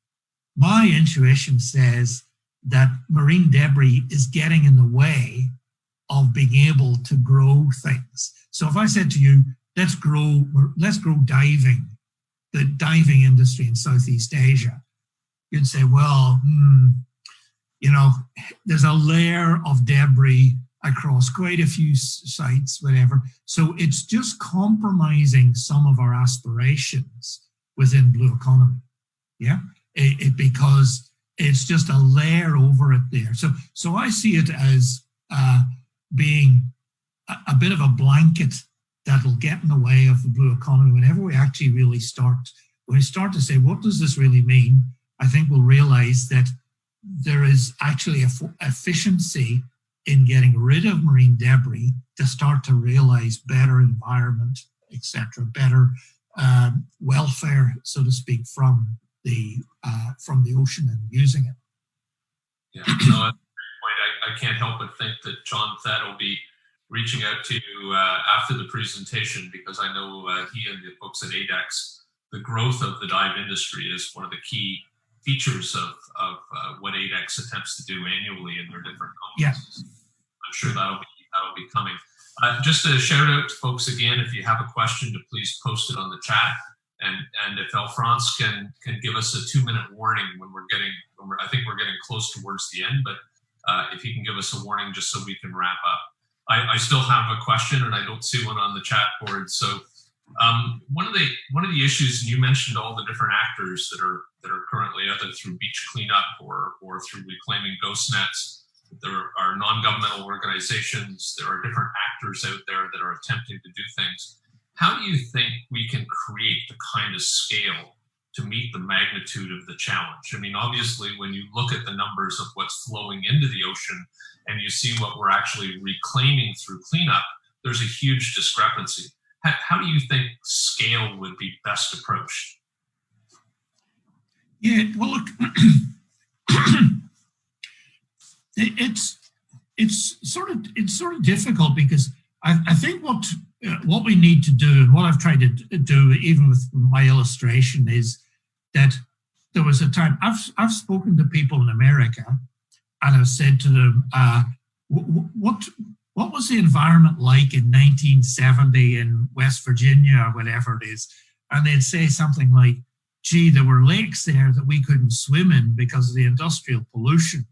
my intuition says that marine debris is getting in the way of being able to grow things. So if I said to you, let's grow diving, the diving industry in Southeast Asia, you'd say, well, there's a layer of debris across quite a few sites, whatever. So it's just compromising some of our aspirations within blue economy. Yeah, because it's just a layer over it there. So I see it as being a bit of a blanket that'll get in the way of the blue economy. Whenever we actually really start to say, what does this really mean? I think we'll realize that there is actually efficiency in getting rid of marine debris to start to realize better environment, etc., better welfare, so to speak, from the ocean and using it. Yeah, no, that's a great point. I can't help but think that John Thett will be reaching out to you after the presentation, because I know he and the folks at ADEX, the growth of the dive industry is one of the key features of what ADEX attempts to do annually in their different conferences. Yeah. I'm sure that'll be coming. Just a shout out to folks again, if you have a question, to please post it on the chat. And if Alphonse can give us a 2-minute warning when I think we're getting close towards the end, but if he can give us a warning just so we can wrap up. I still have a question, and I don't see one on the chat board. So one of the issues, and you mentioned all the different actors that are currently either through beach cleanup or through reclaiming ghost nets. There are non-governmental organizations. There are different actors out there that are attempting to do things. How do you think we can create the kind of scale to meet the magnitude of the challenge? I mean, obviously, when you look at the numbers of what's flowing into the ocean and you see what we're actually reclaiming through cleanup, there's a huge discrepancy. How do you think scale would be best approached? Yeah, well, look, it's sort of difficult, because I think what we need to do, and what I've tried to do, even with my illustration, is that there was a time I've spoken to people in America, and I've said to them, what was the environment like in 1970 in West Virginia or whatever it is? And they'd say something like, gee, there were lakes there that we couldn't swim in because of the industrial pollution.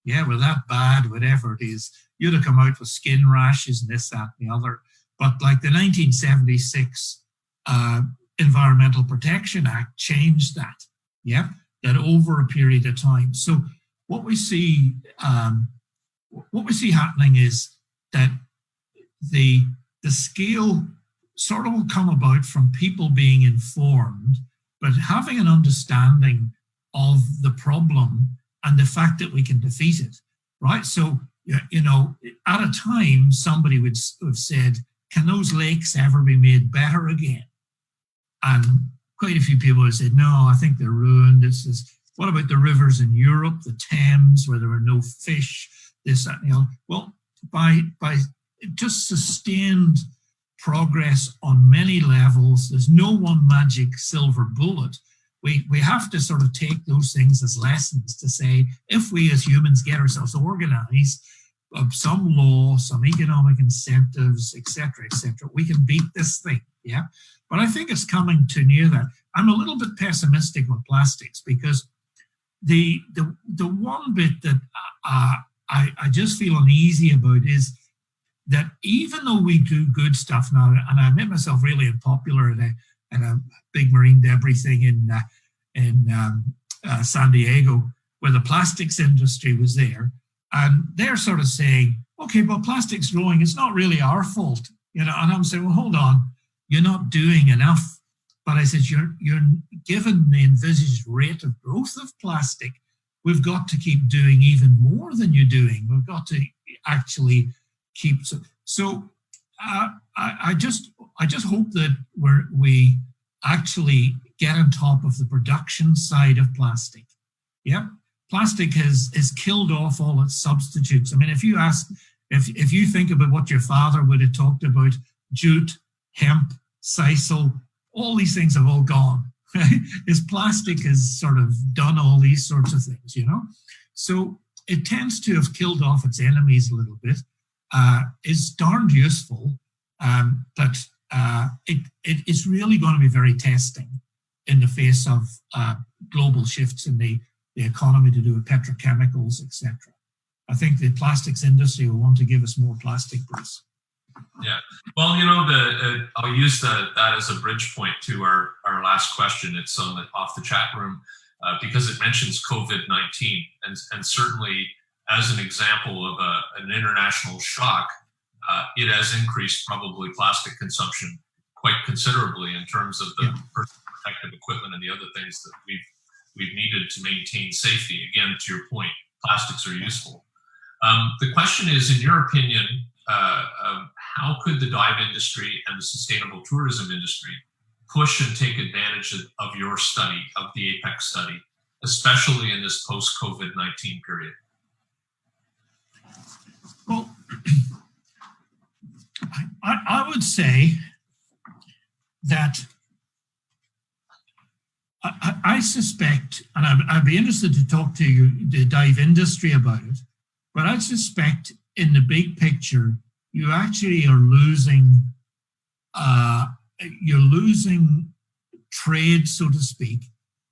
Yeah, well, that bad, whatever it is. You'd have come out with skin rashes and this, that, and the other. But like the 1976 Environmental Protection Act changed that. Yeah, that over a period of time. So what we see happening is that the scale sort of will come about from people being informed, but having an understanding of the problem and the fact that we can defeat it, right? So, you know, at a time, somebody would have said, can those lakes ever be made better again? And quite a few people have said, no, I think they're ruined. What about the rivers in Europe, the Thames, where there were no fish, this, that, and the other? Well, by just sustained progress on many levels, there's no one magic silver bullet. We have to sort of take those things as lessons to say, if we as humans get ourselves organized, some law, some economic incentives, etc., we can beat this thing, yeah? But I think it's coming too near that. I'm a little bit pessimistic with plastics because the one bit that I just feel uneasy about is that even though we do good stuff now, and I made myself really unpopular at a big marine debris thing in San Diego, where the plastics industry was there, and they're sort of saying, okay, well, plastic's growing, it's not really our fault, you know. And I'm saying, well, hold on, you're not doing enough. But I said, you're given the envisaged rate of growth of plastic, we've got to keep doing even more than you're doing. We've got to actually keep. So I just hope that we actually get on top of the production side of plastic. Yeah, plastic has killed off all its substitutes. I mean, if you think about what your father would have talked about, jute, hemp, sisal, all these things have all gone. Right? Is plastic has sort of done all these sorts of things, you know? So it tends to have killed off its enemies a little bit. It's darned useful, but it's really going to be very testing in the face of global shifts in the economy to do with petrochemicals, etc. I think the plastics industry will want to give us more plastic, Bruce. Yeah, well, you know, I'll use that as a bridge point to our last question. It's off the chat room because it mentions COVID-19, and certainly as an example of an international shock, it has increased probably plastic consumption quite considerably in terms of the personal protective equipment and the other things that we've needed to maintain safety. Again, to your point, plastics are useful. The question is, in your opinion, how could the dive industry and the sustainable tourism industry push and take advantage of your study, of the APEC study, especially in this post-COVID-19 period? Well, I would say that I suspect, and I'd be interested to talk to you, the dive industry about it, but I suspect in the big picture, you actually are losing, you're losing trade, so to speak,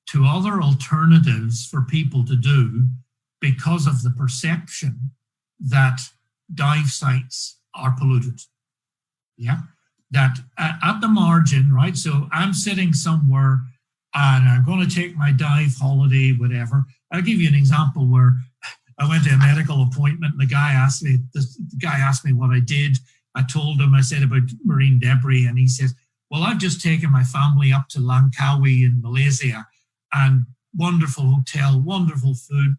to other alternatives for people to do because of the perception that dive sites are polluted. Yeah, that at the margin, right? So I'm sitting somewhere and I'm going to take my dive holiday, whatever. I'll give you an example where I went to a medical appointment and the guy asked me what I did. I told him, I said about marine debris, and he says, well, I've just taken my family up to Langkawi in Malaysia, and wonderful hotel, wonderful food,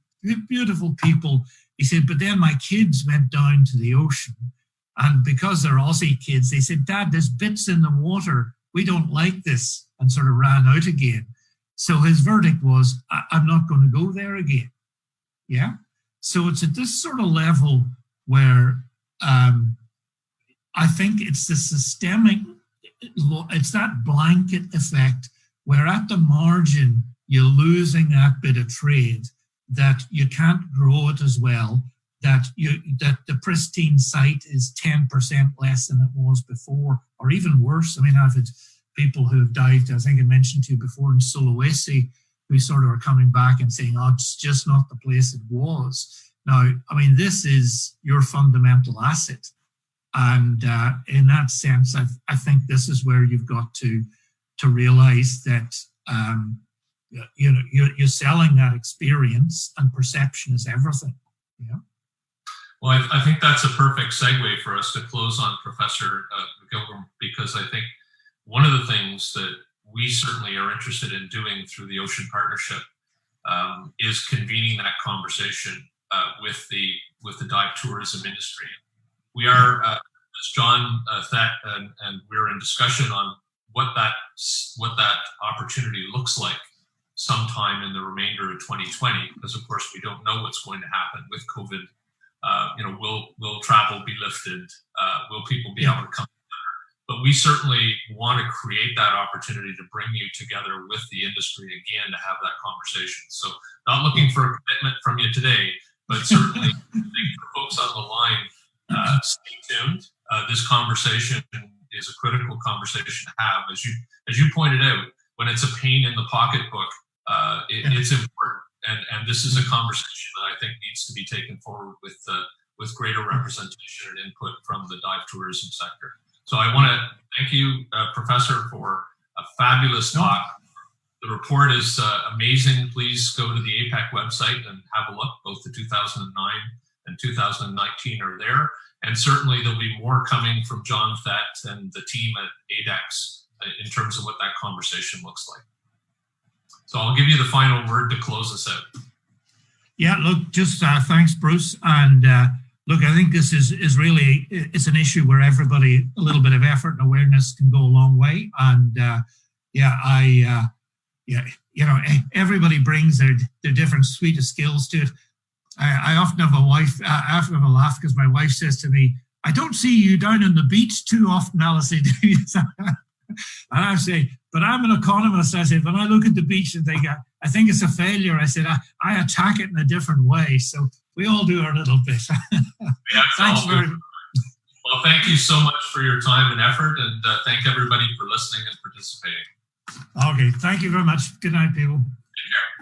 beautiful people. He said, but then my kids went down to the ocean, and because they're Aussie kids, they said, Dad, there's bits in the water. We don't like this, and sort of ran out again. So his verdict was, I'm not going to go there again. Yeah. So it's at this sort of level where I I think it's the systemic, it's that blanket effect where at the margin you're losing that bit of trade, that you can't grow it as well, that the pristine site is 10% less than it was before, or even worse. I mean, I've had people who have dived, I think I mentioned to you before, in Sulawesi, who sort of are coming back and saying, oh, it's just not the place it was. Now, I mean, this is your fundamental asset. And in that sense, I think this is where you've got to realize that, you're selling that experience, and perception is everything. Yeah. Well, I think that's a perfect segue for us to close on, Professor McIlgorm, because I think one of the things that we certainly are interested in doing through the Ocean Partnership is convening that conversation with the dive tourism industry. We are, as John Thet and we're in discussion on what that opportunity looks like sometime in the remainder of 2020, because of course we don't know what's going to happen with COVID. Will travel be lifted? Will people be able to come together? But we certainly want to create that opportunity to bring you together with the industry again to have that conversation. So not looking for a commitment from you today, but certainly for folks on the line, stay tuned. This conversation is a critical conversation to have. As you pointed out, when it's a pain in the pocketbook, it's important. And this is a conversation that I think needs to be taken forward with greater representation and input from the dive tourism sector. So I want to thank you, Professor, for a fabulous talk. The report is amazing. Please go to the APEC website and have a look. Both the 2009 and 2019 are there. And certainly there'll be more coming from John Thet and the team at ADEX in terms of what that conversation looks like. So I'll give you the final word to close us out. Yeah, look, just thanks, Bruce. And look, I think this is really, it's an issue where everybody, a little bit of effort and awareness can go a long way. And everybody brings their different suite of skills to it. I often have I often have a laugh because my wife says to me, I don't see you down on the beach too often, Alistair. And I say, but I'm an economist. I said, when I look at the beach and think, I think it's a failure, I said, I attack it in a different way. So we all do our little bit. Thanks very much. Well, thank you so much for your time and effort, and thank everybody for listening and participating. Okay, thank you very much. Good night, people. Take care.